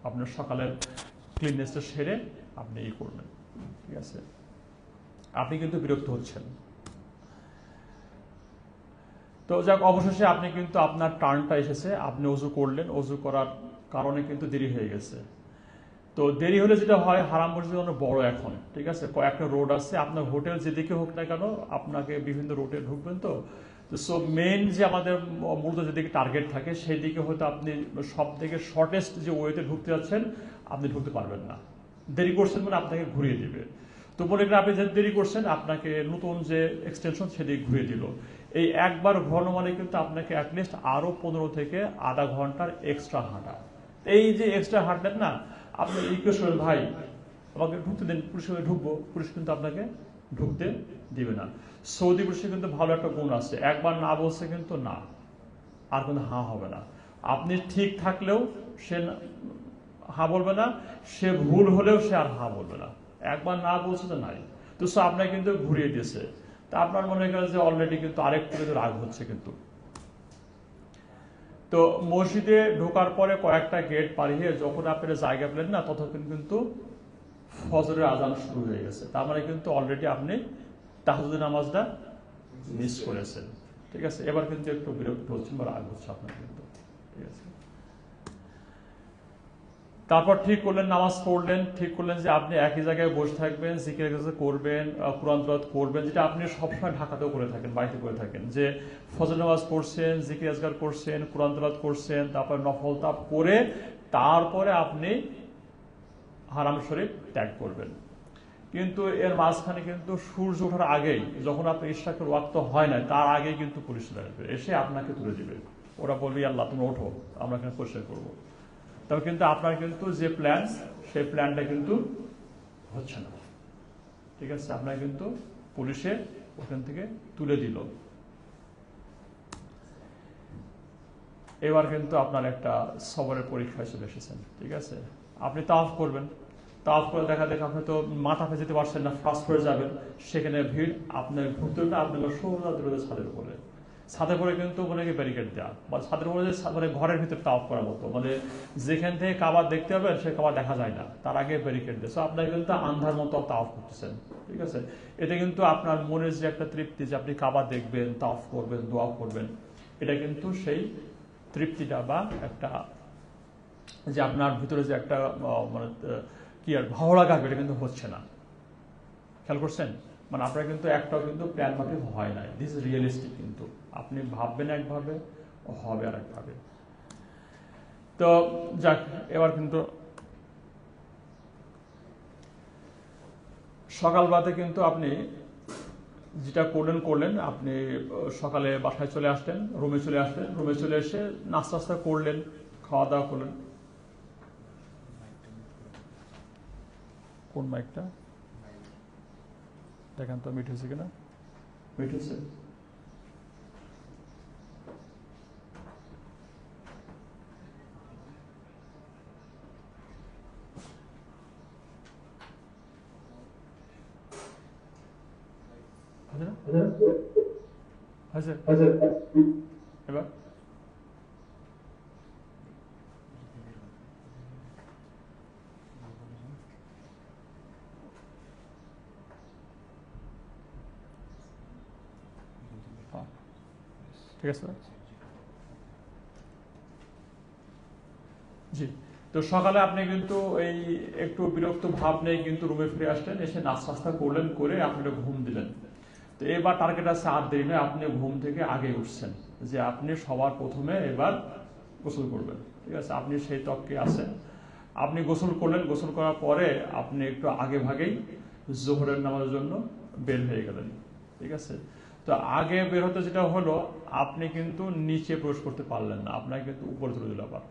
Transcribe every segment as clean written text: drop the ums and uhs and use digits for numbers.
আপনার সকালের ক্লিননেসটা সেরে আপনি এই করবেন, ঠিক আছে? আপনি কিন্তু বিরক্ত হচ্ছেন। তো যাক, অবশেষে আপনি কিন্তু আপনার টার্নটা এসেছে, আপনি অজু করলেন, অজু করার কারণে কিন্তু দেরি হয়ে গেছে। তো দেরি হলে যেটা হয়, হারাম মসজিদ অনেক বড় এখন, ঠিক আছে, কয়েকটা রোড আছে, আপনার হোটেল যেদিকে হোক না কেন আপনাকে বিভিন্ন রোডে ঢুকবেন। তো সো মেইন যে আমাদের মূলত যেদিকে টার্গেট থাকে সেই দিকে হয়তো আপনি সব থেকে শর্টেস্ট যে ওয়েতে ঢুকতে যাচ্ছেন আপনি ঢুকতে পারবেন না, দেরি করছেন মানে আপনাকে ঘুরিয়ে দিবে। তো মনে করেন আপনি যে দেরি করছেন আপনাকে নতুন যে এক্সটেনশন সেদিকে ঘুরিয়ে দিল। এই একবার ঘোরানো মানে কিন্তু আপনাকে অ্যাটলিস্ট আরও 15 থেকে আধা ঘন্টার এক্সট্রা হাঁটা। এই যে এক্সট্রা হাঁটলেন না, আপনি রিকোয়েস্ট করেন ভাই আমাকে ঢুকতে দেন, পুলিশের সঙ্গে ঢুকবো, পুলিশ কিন্তু আপনাকে ঢুকতে দিবে না। সৌদি পুলিশে কিন্তু ভালো একটা গুণ আছে, একবার না বলছে কিন্তু না, আর কিন্তু হাঁ হবে না। আপনি ঠিক থাকলেও সে হাঁ বলবে না, সে ভুল হলেও সে আর হাঁ বলবে না, একবার না বলছে তো নাই। তো সে আপনাকে কিন্তু ঘুরিয়ে দিয়েছে, তা আপনার মনে করেন যে অলরেডি কিন্তু আরেকটু কিন্তু রাগ হচ্ছে কিন্তু। তো মসজিদে ঢোকার পরে কয়েকটা গেট পাড়িয়ে যখন আপনার জায়গা পেলেন না, ততক্ষণ কিন্তু ফজরের আজান শুরু হয়ে গেছে, তার মানে কিন্তু অলরেডি আপনি তাহাজ্জুদের নামাজটা মিস করেছেন, ঠিক আছে? এবার কিন্তু একটু বিরক্ত হচ্ছেন বা রাগ হচ্ছে আপনার কিন্তু, ঠিক আছে? তারপর ঠিক করলেন, নামাজ পড়লেন, ঠিক করলেন যে আপনি একই জায়গায় বসে থাকবেন, জিকির করবেন, কোরআন তেলাওয়াত করবেন, যেটা আপনি সবসময় ঢাকাতেও করে থাকেন, বাড়িতে করে থাকেন, যে ফজর নামাজ পড়ছেন, জিকির আজকার করছেন, কোরআন তেলাওয়াত করছেন, তারপর নফল তাপ করে তারপরে আপনি হারাম শরীফ ত্যাগ করবেন। কিন্তু এর মাঝখানে কিন্তু সূর্য ওঠার আগেই, যখন আপনি ইশরাকের ওয়াক্ত হয় না তার আগেই কিন্তু পুলিশ আসবে, এসে আপনাকে তুলে দিবে। ওরা বলবে আল্লাহ তুমি ওঠো, আমরা এখানে পরিষ্কার করবো। তবে কিন্তু আপনার কিন্তু যে প্ল্যান সেই প্ল্যানটা কিন্তু হচ্ছে না, ঠিক আছে? আপনার কিন্তু পুলিশে ওখান থেকে তুলে দিল। এবার কিন্তু আপনার একটা সবরের পরীক্ষায় চলে এসেছেন, ঠিক আছে? আপনি তাওয়াফ করবেন, তাওয়াফ করে দেখা আপনি তো মাথা ফেলে যেতে পারছেন না, ফাস্ট করে যাবেন, সেখানে ভিড়, আপনার ঘুরতে আপনাকে সোজা দূরে ছাদের উপরে, ছাদের উপরে কিন্তু মানে ব্যারিকেড দেওয়া, বা ছাদের উপরে মানে ঘরের ভিতরে তাওয়াফ করার মতো, মানে যেখান থেকে কাবা দেখতে হবে সে কাবা দেখা যায় না, তার আগে ব্যারিকেড দেয়। সো আপনার কিন্তু আন্ধার মতো তাওয়াফ করতেছেন, ঠিক আছে? এতে কিন্তু আপনার মনের যে একটা তৃপ্তি যে আপনি কাবা দেখবেন, তাওয়াফ করবেন, দোয়া করবেন, এটা কিন্তু সেই তৃপ্তিটা বা একটা যে আপনার ভিতরে যে একটা মানে কি আর ভালো লাগা, এটা কিন্তু হচ্ছে না। খেয়াল করছেন? মানে আপনার কিন্তু একটাও কিন্তু প্ল্যান মাফিক হয় নাই, দিস ইজ রিয়েলিস্টিক। কিন্তু আপনি ভাববেন একভাবে, হবে আর একভাবে। তো যাক, এবার কিন্তু সকালবেলাতে কিন্তু আপনি যেটা করলেন, আপনি সকালে বাসায় চলে আসলেন, রুমে চলে আসলেন, রুমে চলে এসে নাস্তা করলেন, খাওয়া দাওয়া করলেন। কোন মাইকটা দেখেন তো, মিট হয়েছে কিনা? মিট হয়েছে? এবার ঠিক আছে। জি, তো সকালে আপনি কিন্তু এই একটু বিরক্ত ভাব নেই কিন্তু রুমে ফিরে আসলেন, এসে নাস্তা করলেন, করে আপনি ঘুম দিলেন। তো এবার টার্গেট আছে আর দেরি নয়, আপনি ঘুম থেকে আগে উঠছেন, যে আপনি সবার প্রথমে এবার গোসল করবেন, ঠিক আছে? আপনি সেই তককে আছেন, আপনি গোসল করলেন, গোসল করার পরে আপনি একটু আগে ভাগেই জোহরের নামাজের জন্য বের হয়ে গেলেন, ঠিক আছে? তো আগে বের হতে যেটা হলো, আপনি কিন্তু নিচে প্রবেশ করতে পারলেন না, আপনাকে কিন্তু উপরে তুলে দিল আবার।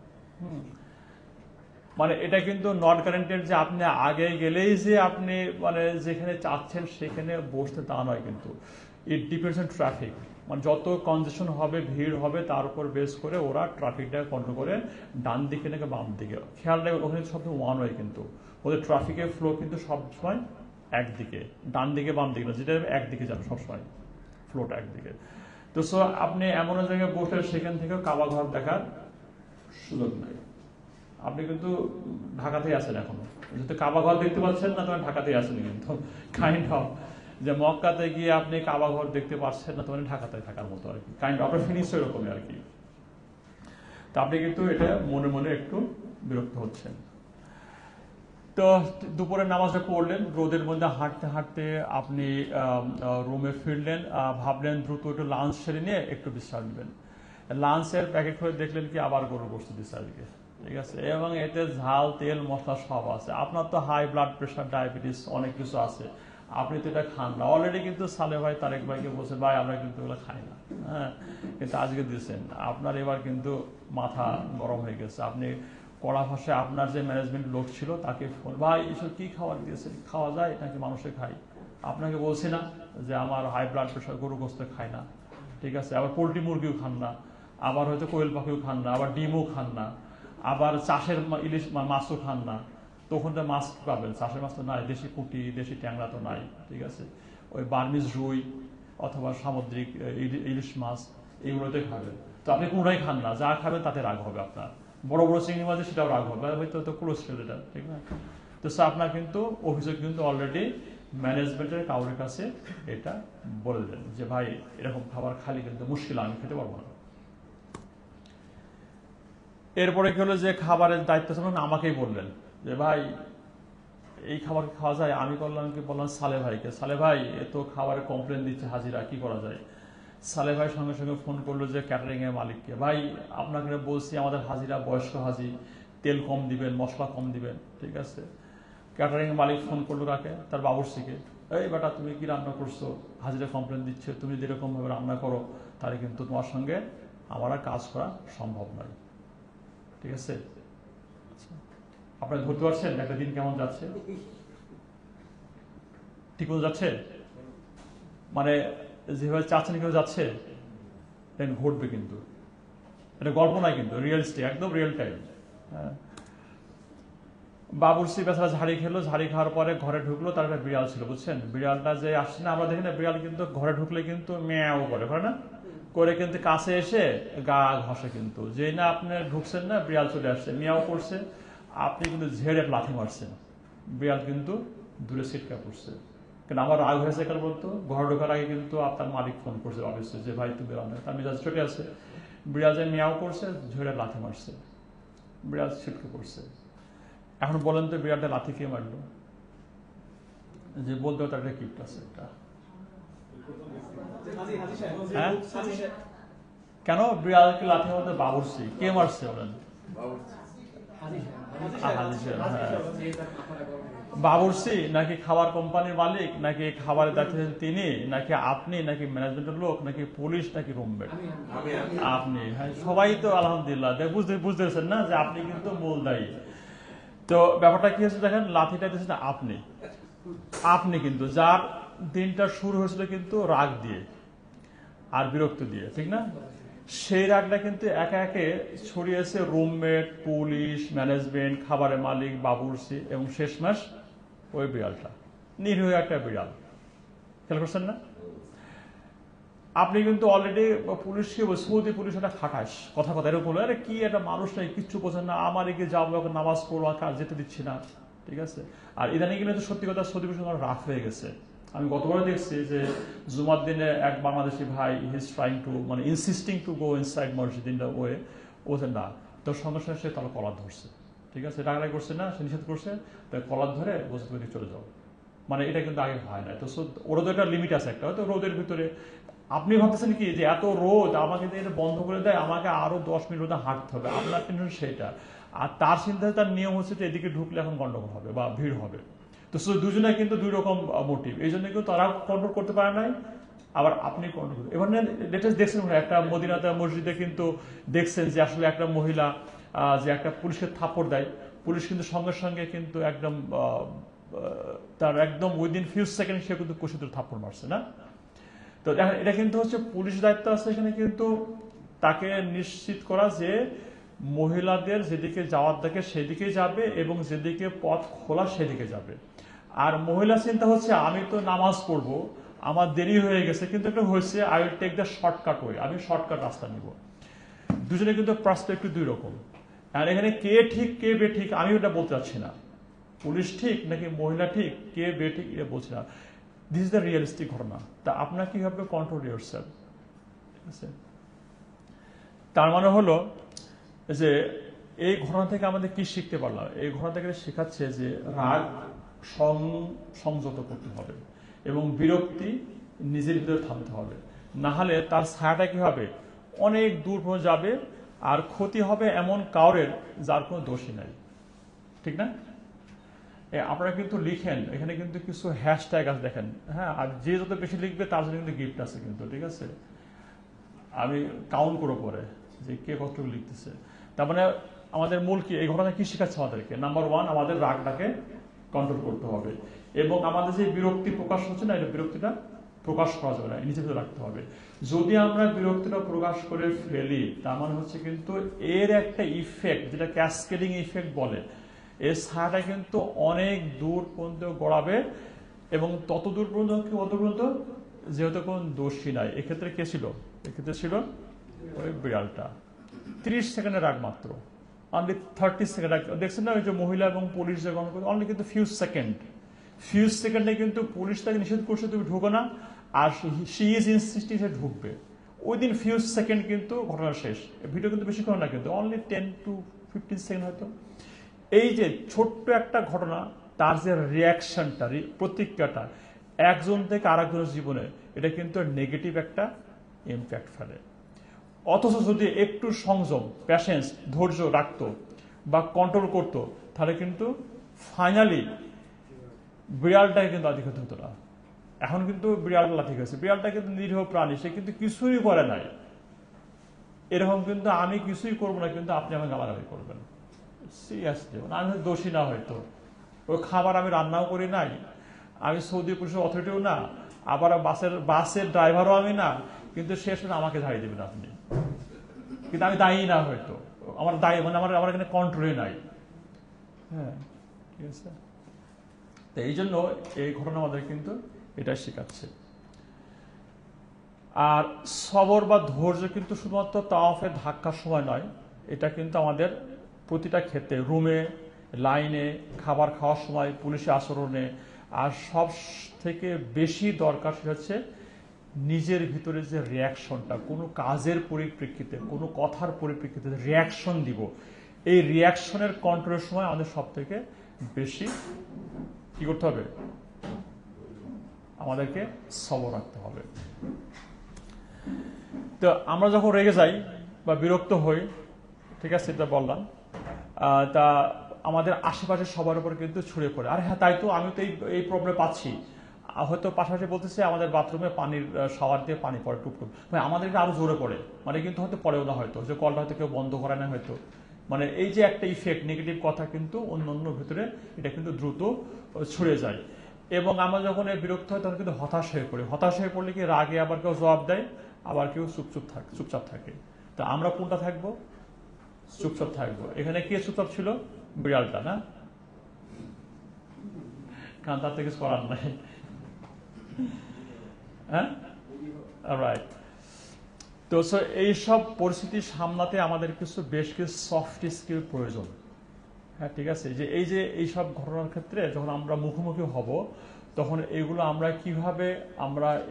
মানে এটা কিন্তু নট গ্যারান্টেড যে আপনি আগে গেলেই যে আপনি মানে যেখানে চাচ্ছেন সেখানে বসতে, তা নয় কিন্তু। ইট ডিপেন্ডস অন ট্রাফিক, মানে যত কনজেশন হবে, ভিড় হবে, তার উপর বেস করে ওরা ট্রাফিকটা কন্ট্রোল করে ডান দিকে নাকি বাম দিকে। খেয়াল রাখবেন ওখানে সবসময় ওয়ান ওয়ে, কিন্তু ওদের ট্রাফিকের ফ্লো কিন্তু সবসময় একদিকে, ডান দিকে বাম দিকে না, যেটা একদিকে যাবে সবসময়, ফ্লোটা একদিকে। তো সো আপনি এমন জায়গায় বসে সেখান থেকে কাবা ঘর দেখার সুযোগ নাই, আপনি কিন্তু ঢাকাতেই আছেন এখনো, যেহেতু কাবা ঘর দেখতে পাচ্ছেন না, তখন ঢাকাতেই আছেন কিন্তু কাইন্ড অফ, যে মক্কাতে গিয়ে আপনি কাবা ঘর দেখতে পাচ্ছেন না, তখন ঢাকাতে থাকার মতো আর কি, কাইন্ড অফ আপনার ফিনিশ এরকমই আর কি। তো আপনি কিন্তু এটা মনে মনে একটু বিরক্ত হচ্ছেন। তো দুপুরের নামাজটা পড়লেন, রোদের মধ্যে হাঁটতে হাঁটতে আপনি রুমে ফিরলেন, ভাবলেন দ্রুত একটু লাঞ্চ সেরে নিয়ে একটু বিশ্রাম নেবেন। লাঞ্চের প্যাকেট করে দেখলেন কি আবার গরুর গোশত দিচ্ছে আজকে, ঠিক আছে, এবং এতে ঝাল তেল মশলা সব আছে। আপনার তো হাই ব্লাড প্রেশার ডায়াবেটিস অনেক কিছু আছে, আপনি তো এটা খান না। অলরেডি কিন্তু সালে ভাই তারেক ভাইকে বলছে ভাই আমরা কিন্তু এগুলো খাই না, হ্যাঁ, কিন্তু আজকে দিচ্ছেন। আপনার এবার কিন্তু মাথা গরম হয়ে গেছে। আপনি কড়া ভাষায় আপনার যে ম্যানেজমেন্ট লোক ছিল তাকে ফোন, ভাই এসব কি খাবার দিয়েছে, খাওয়া যায় নাকি মানুষে খায়? আপনাকে বলছি না যে আমার হাই ব্লাড প্রেশার, গরু গোস্ত খায় না, ঠিক আছে, আবার পোলট্রি মুরগিও খান না, আবার হয়তো কোয়েল পাখিও খান না, আবার ডিমও খান না, আবার চাষের ইলিশ মাছও খান না। তখন তো মাছ পাবেন, চাষের মাছ তো নাই, দেশি পুঁটি দেশি ট্যাংরা তো নাই, ঠিক আছে, ওই বার্মিজ রুই অথবা সামুদ্রিক ইলিশ মাছ এগুলোতে খাবেন। তো আপনি কোনোটাই খান না, যা খাবেন তাতে রাগ হবে আপনার। বড় বড় চিংড়ি মাছ সেটাও রাগ হবে, হয়তো তো কোলেস্ট্রল এটা, ঠিক না? তো আপনার কিন্তু অভিযোগ কিন্তু অলরেডি ম্যানেজমেন্টের কাউরের কাছে এটা বলে দেন যে ভাই এরকম খাবার খালি কিন্তু মুশকিল, আমি খেতে পারবো না। এরপরে কি হলো যে খাবারের দায়িত্ব ছিল আমাকেই বললেন যে ভাই এই খাবার খাওয়া যায়। আমি বললাম সালে ভাইকে, সালে ভাই এ তো খাবারের কমপ্লেন দিচ্ছে হাজিরা, কি করা যায়? সালে ভাই সঙ্গে সঙ্গে ফোন করলো যে ক্যাটারিং এর মালিককে, ভাই আপনাকে বলছি আমাদের হাজিরা বয়স্ক হাজি, তেল কম দিবেন, মশলা কম দিবেন, ঠিক আছে। ক্যাটারিং এর মালিক ফোন করলো কাকে? তার বাবুর্চিকে, এই বেটা তুমি কি রান্না করছো, হাজিরা কমপ্লেন দিচ্ছে, তুমি যেরকম ভাবে রান্না করো তাহলে কিন্তু তোমার সঙ্গে আমার আর কাজ করা সম্ভব নয়, ঠিক আছে। আপনারা ধরতে পারছেন একটা দিন কেমন যাচ্ছে? ঠিক মতো যাচ্ছে, মানে যেভাবে চাচ্ছেন কেউ যাচ্ছে, দেন ঘটবে কিন্তু। এটা গল্প নয় কিন্তু, রিয়েলিস্টিক, একদম রিয়েল টাইম। বাবুর্চি বেচারা ঝাড়ি খেলো, ঝাড়ি খাওয়ার পরে ঘরে ঢুকলো, তার একটা বিড়াল ছিল, বুঝছেন। বিড়ালটা যে আসছে না, আমরা দেখি না বিড়াল কিন্তু ঘরে ঢুকলে কিন্তু ম্যাও করে না, করে কিন্তু কাছে এসে গা ঘষে, কিন্তু যেই না আপনি ঢুকছেন না বিড়াল চলে আসছে, মিয়াও করছে, আপনি কিন্তু ঝেড়ে লাথি মারছেন, বিড়াল কিন্তু দূরে ছিটকা পড়ছে। কিন্তু আমার রাগ হয়েছে কেন বলতো, ঘর ঢোকার আগে কিন্তু আপনার মালিক ফোন করছে অফিসে যে ভাই তুমি বেরোনো, তার মেজাজ চটে আছে, বিড়াল যে মিয়াও করছে, ঝেড়ে লাথি মারছে, বিড়াল ছিটকে পড়ছে। এখন বলেন তো বিড়ালটা লাথি কে মারলো? যে বলতে তার একটা কিপ্ট আছে একটা, হ্যাঁ কেন বিড়ালকে লাথি মারতে বাবুর্চি কে মারছে বলেন? বাবুর্চি নাকি খাবার কোম্পানির মালিক, নাকি খাবারের দায়িত্ব তিনি, নাকি আপনি, নাকি ম্যানেজমেন্টের লোক, নাকি পুলিশ, নাকি রুমমেট? আপনি। হ্যাঁ, সবাই তো আলহামদুলিল্লাহ বুঝতেছেন না যে আপনি কিন্তু মূল দায়ী। তো ব্যাপারটা কি হচ্ছে দেখেন, লাঠিটা দিয়েছেন আপনি কিন্তু, যার দিনটা শুরু হয়েছিল কিন্তু রাগ দিয়ে আর বিরক্ত দিয়ে, ঠিক না? সেই রাগটা কিন্তু একে একে ছড়িয়েছে রুমমেট, পুলিশ, ম্যানেজমেন্ট, খাবারের মালিক, বাবুর্চি এবং শেষমেশ ওই বিড়ালটা, নিরীহ একটা বিড়াল। খেয়াল করছেন না? আপনি কিন্তু অলরেডি পুলিশকে সৌদি পুলিশ একটা খাটাস, কথা এরকম বলে, আরে কি একটা মানুষ নেই, কিচ্ছু বোঝেন না, আমার এগিয়ে যাবো এখন নামাজ পড়বো, কাজ যেতে দিচ্ছি না, ঠিক আছে। আর ইদানিং কিন্তু সত্যি কথা সৌদি পুলিশ রাফ হয়ে গেছে। আমি গতবারে দেখছি যে জুমার দিনে এক বাংলাদেশি ভাই হিজ ট্রাইং টু, মানে ইনসিস্টিং টু গো ইনসাইড মসজিদ ইন দ্য ওয়ে, ওদের না, তোর সঙ্গে সঙ্গে সে তার কলার ধরছে, ঠিক আছে, ডাকাডাকি করছে না, সে নিষেধ করছে, তাই কলার ধরে বসে তুমি চলে যাও। মানে এটা কিন্তু আগে হয় না। তো ওরা তো একটা লিমিট আছে একটা, হয়তো রোদের ভিতরে আপনি ভাবতেছেন কি যে এত রোদ আমাকে এটা বন্ধ করে দেয়, আমাকে আরো 10 মিনিট রোদে হাঁটতে হবে, আপনার টেনশন সেটা। আর তার চিন্তায় তার নিয়ম হচ্ছে যে এদিকে ঢুকলে এখন গন্ডগোল হবে বা ভিড় হবে। তো দুজনে কিন্তু দুই রকম মোটিভ, এই জন্য কিন্তু তারা কন্ট্রোল করতে পারে নাই, আবার আপনি কন্ট্রোল করতে। এবার লেটেস্ট দেখছেন একটা মদিনাতে মসজিদে কিন্তু দেখছেন যে আসলে একটা মহিলা যে একটা পুলিশকে থাপ্পড় দেয়, পুলিশ কিন্তু সঙ্গে সঙ্গে কিন্তু একদম তার একদম উইদিন ফিউ সেকেন্ড সে কিন্তু কুশিতে থাপ্পড় মারছে না। তো দেখেন এটা কিন্তু হচ্ছে পুলিশ দায়িত্ব আছে এখানে কিন্তু তাকে নিশ্চিত করা যে মহিলাদের যেদিকে যাওয়ার দেখে সেদিকে যাবে এবং যেদিকে পথ খোলা সেদিকে যাবে। আর মহিলা চিন্তা হচ্ছে আমি তো নামাজ পড়বো, আমার দেরি হয়ে গেছে, কিন্তু একটা হয়েছে I will take the shortcut way, আমি শর্টকাট রাস্তা নিব। দুজনে কিন্তু পার্সপেক্টিভ দুই রকম। আর এখানে কে ঠিক কে বে ঠিক আমি ওটা বলতে চাচ্ছি না, পুলিশ ঠিক নাকি মহিলা ঠিক, কে বে ঠিক এটা বলছি না। দিস ইজ দ্য রিয়েলিস্টিক ঘটনা। তা আপনার কিভাবে কন্ট্রোল ইয়োরসেলফ, ঠিক আছে? তার মানে হলো যে এই ঘটনা থেকে আমাদের কি শিখতে পারলাম? এই ঘটনা থেকে শেখাচ্ছে যে রাগ সংযত করতে হবে এবং বিরক্তি নিজের ভিতরে থামতে হবে, না হলে তার ছায়াটা কি হবে, অনেক দূর পর্যন্ত যাবে আর ক্ষতি হবে এমন কাউরের যার কোনো দোষই নাই, ঠিক না? আপনারা কিন্তু লিখেন, এখানে কিন্তু কিছু হ্যাশট্যাগ আছে দেখেন, হ্যাঁ, আর যে যত বেশি লিখবে তার জন্য কিন্তু গিফট আছে কিন্তু, ঠিক আছে? আমি কাউন্ট করে পরে যে কে কতটুকু লিখতেছে। তার মানে আমাদের মূল কি, এই ঘটনা কি শেখাচ্ছে আমাদেরকে? নাম্বার 1, আমাদের রাগটাকে কন্ট্রোল করতে হবে এবং আমাদের যে বিরক্তি প্রকাশ হচ্ছে না, এটা বিরক্তিটা প্রকাশ করা যাবে না, নিজের ভিতরে রাখতে হবে। যদি আমরা বিরক্তিটা প্রকাশ করে ফেলি তার মানে হচ্ছে কিন্তু এর একটা ইফেক্ট, যেটা ক্যাসকেডিং ইফেক্ট বলে, এর ছায়াটা কিন্তু অনেক দূর পর্যন্ত গড়াবে এবং তত দূর পর্যন্ত কি, অত পর্যন্ত যেহেতু কোনো দোষী নাই। এক্ষেত্রে কে ছিল? এক্ষেত্রে ছিল ওই বিড়ালটা। 30 সেকেন্ডের রাগ মাত্র, অনলি 30 সেকেন্ড। দেখছেন না ওই যে মহিলা এবং পুলিশ যে গণনা করে, অনলি কিন্তু ফিউ সেকেন্ডে কিন্তু পুলিশ তাকে নিষেধ করছে তুমি ঢুকো না, আর শি ইজ ইনসিস্টিং সে ঢুকবে। ওই দিন ফিউ সেকেন্ড কিন্তু ঘটনা শেষ। ভিডিও কিন্তু বেশিক্ষণ না, কিন্তু অনলি 10 to 15 সেকেন্ড হয়তো। এই যে ছোট্ট একটা ঘটনা, তার যে রিয়াকশনটা, প্রতিক্রিয়াটা একজন থেকে আরেকজনের জীবনে, এটা কিন্তু নেগেটিভ একটা ইম্প্যাক্ট ফেলে। অথচ যদি একটু সংযম, প্যাশেন্স, ধৈর্য রাখতো বা কন্ট্রোল করতো, তাহলে কিন্তু ফাইনালি বিড়ালটাকে কিন্তু আধিক্য হতো না। এখন কিন্তু বিড়ালটা লাথি গেছে, বিড়ালটা কিন্তু নিরীহ প্রাণী, সে কিন্তু কিছুই করে নাই। এরকম কিন্তু আমি কিছুই করবো না, কিন্তু আপনি আমাকে গালাগালি করবেন, সিরিয়াসলি। আমি দোষী না, হয়তো ওই খাবার আমি রান্নাও করি নাই, আমি সৌদি পুলিশের অথরিটিও না, আবার বাসের ড্রাইভারও আমি না, কিন্তু শেষ আমাকে ঝাড়িয়ে দেবেন আপনি, কিন্তু আমি দায়ী না, হয়তো আমার দায়ী মানে আমার এখানে কন্ট্রোলে নাই। হ্যাঁ, ঠিক আছে। তো এই জন্য এই ঘটনা আমাদের কিন্তু এটা শেখাচ্ছে। আর সবর বা ধৈর্য কিন্তু শুধুমাত্র তাওয়াফের ধাক্কার সময় নয়, এটা কিন্তু আমাদের প্রতিটা ক্ষেত্রে, রুমে, লাইনে, খাবার খাওয়ার সময়, পুলিশের আচরণে। আর সব থেকে বেশি দরকার সেটা হচ্ছে নিজের ভিতরে যে রিয়াকশনটা, কোনো কাজের পরিপ্রেক্ষিতে, কোনো কথার পরিপ্রেক্ষিতে রিয়াকশন দিব, এই রিয়াকশনের কন্ট্রোলের সময় আমাদের সব থেকে বেশি কি করতে হবে? আমাদেরকে সবর রাখতে হবে। তো আমরা যখন রেগে যাই বা বিরক্ত হই, ঠিক আছে, এটা বললাম, তা আমাদের আশেপাশে সবার উপর কিন্তু ছড়িয়ে পড়ে, আর হ্যাঁ তাই তো, আমি তো এই প্রবলেম পাচ্ছি। হয়তো পাশাপাশি বলতেছে আমাদের বাথরুমে পানির শাওয়ার দিয়ে পানি পড়ে টুপটুপ, মানে আমাদের এটা আরো জোরে পড়ে, মানে কিন্তু হয়তো পড়েও না, হয়তো যে কলটা হয়তো কেউ বন্ধ করে না, হয়তো মানে এই যে একটা ইফেক্ট, নেগেটিভ কথা কিন্তু অন্য ভিতরে এটা কিন্তু দ্রুত ছড়িয়ে যায়। এবং আমরা যখন বিরক্ত হয় তখন কিন্তু হতাশ হয়ে পড়ি। হতাশ হয়ে পড়লে কি রাগে আবার কেউ জবাব দেয়, আবার কেউ চুপচাপ থাকে। তা আমরা কোনটা থাকবো? চুপচাপ থাকবো। এখানে কে চুপচাপ ছিল? বিড়ালটা, না? কারণ তার থেকে কিছু করার নাই। হ্যাঁ, রাইট। তো এইসব পরিস্থিতি সামলাতে আমাদের বেশ কিছু সফট স্কিল প্রয়োজন। হ্যাঁ, ঠিক আছে, যে এইসব ঘটনার ক্ষেত্রে যখন আমরা মুখোমুখি হব, তখন এগুলো আমরা কিভাবে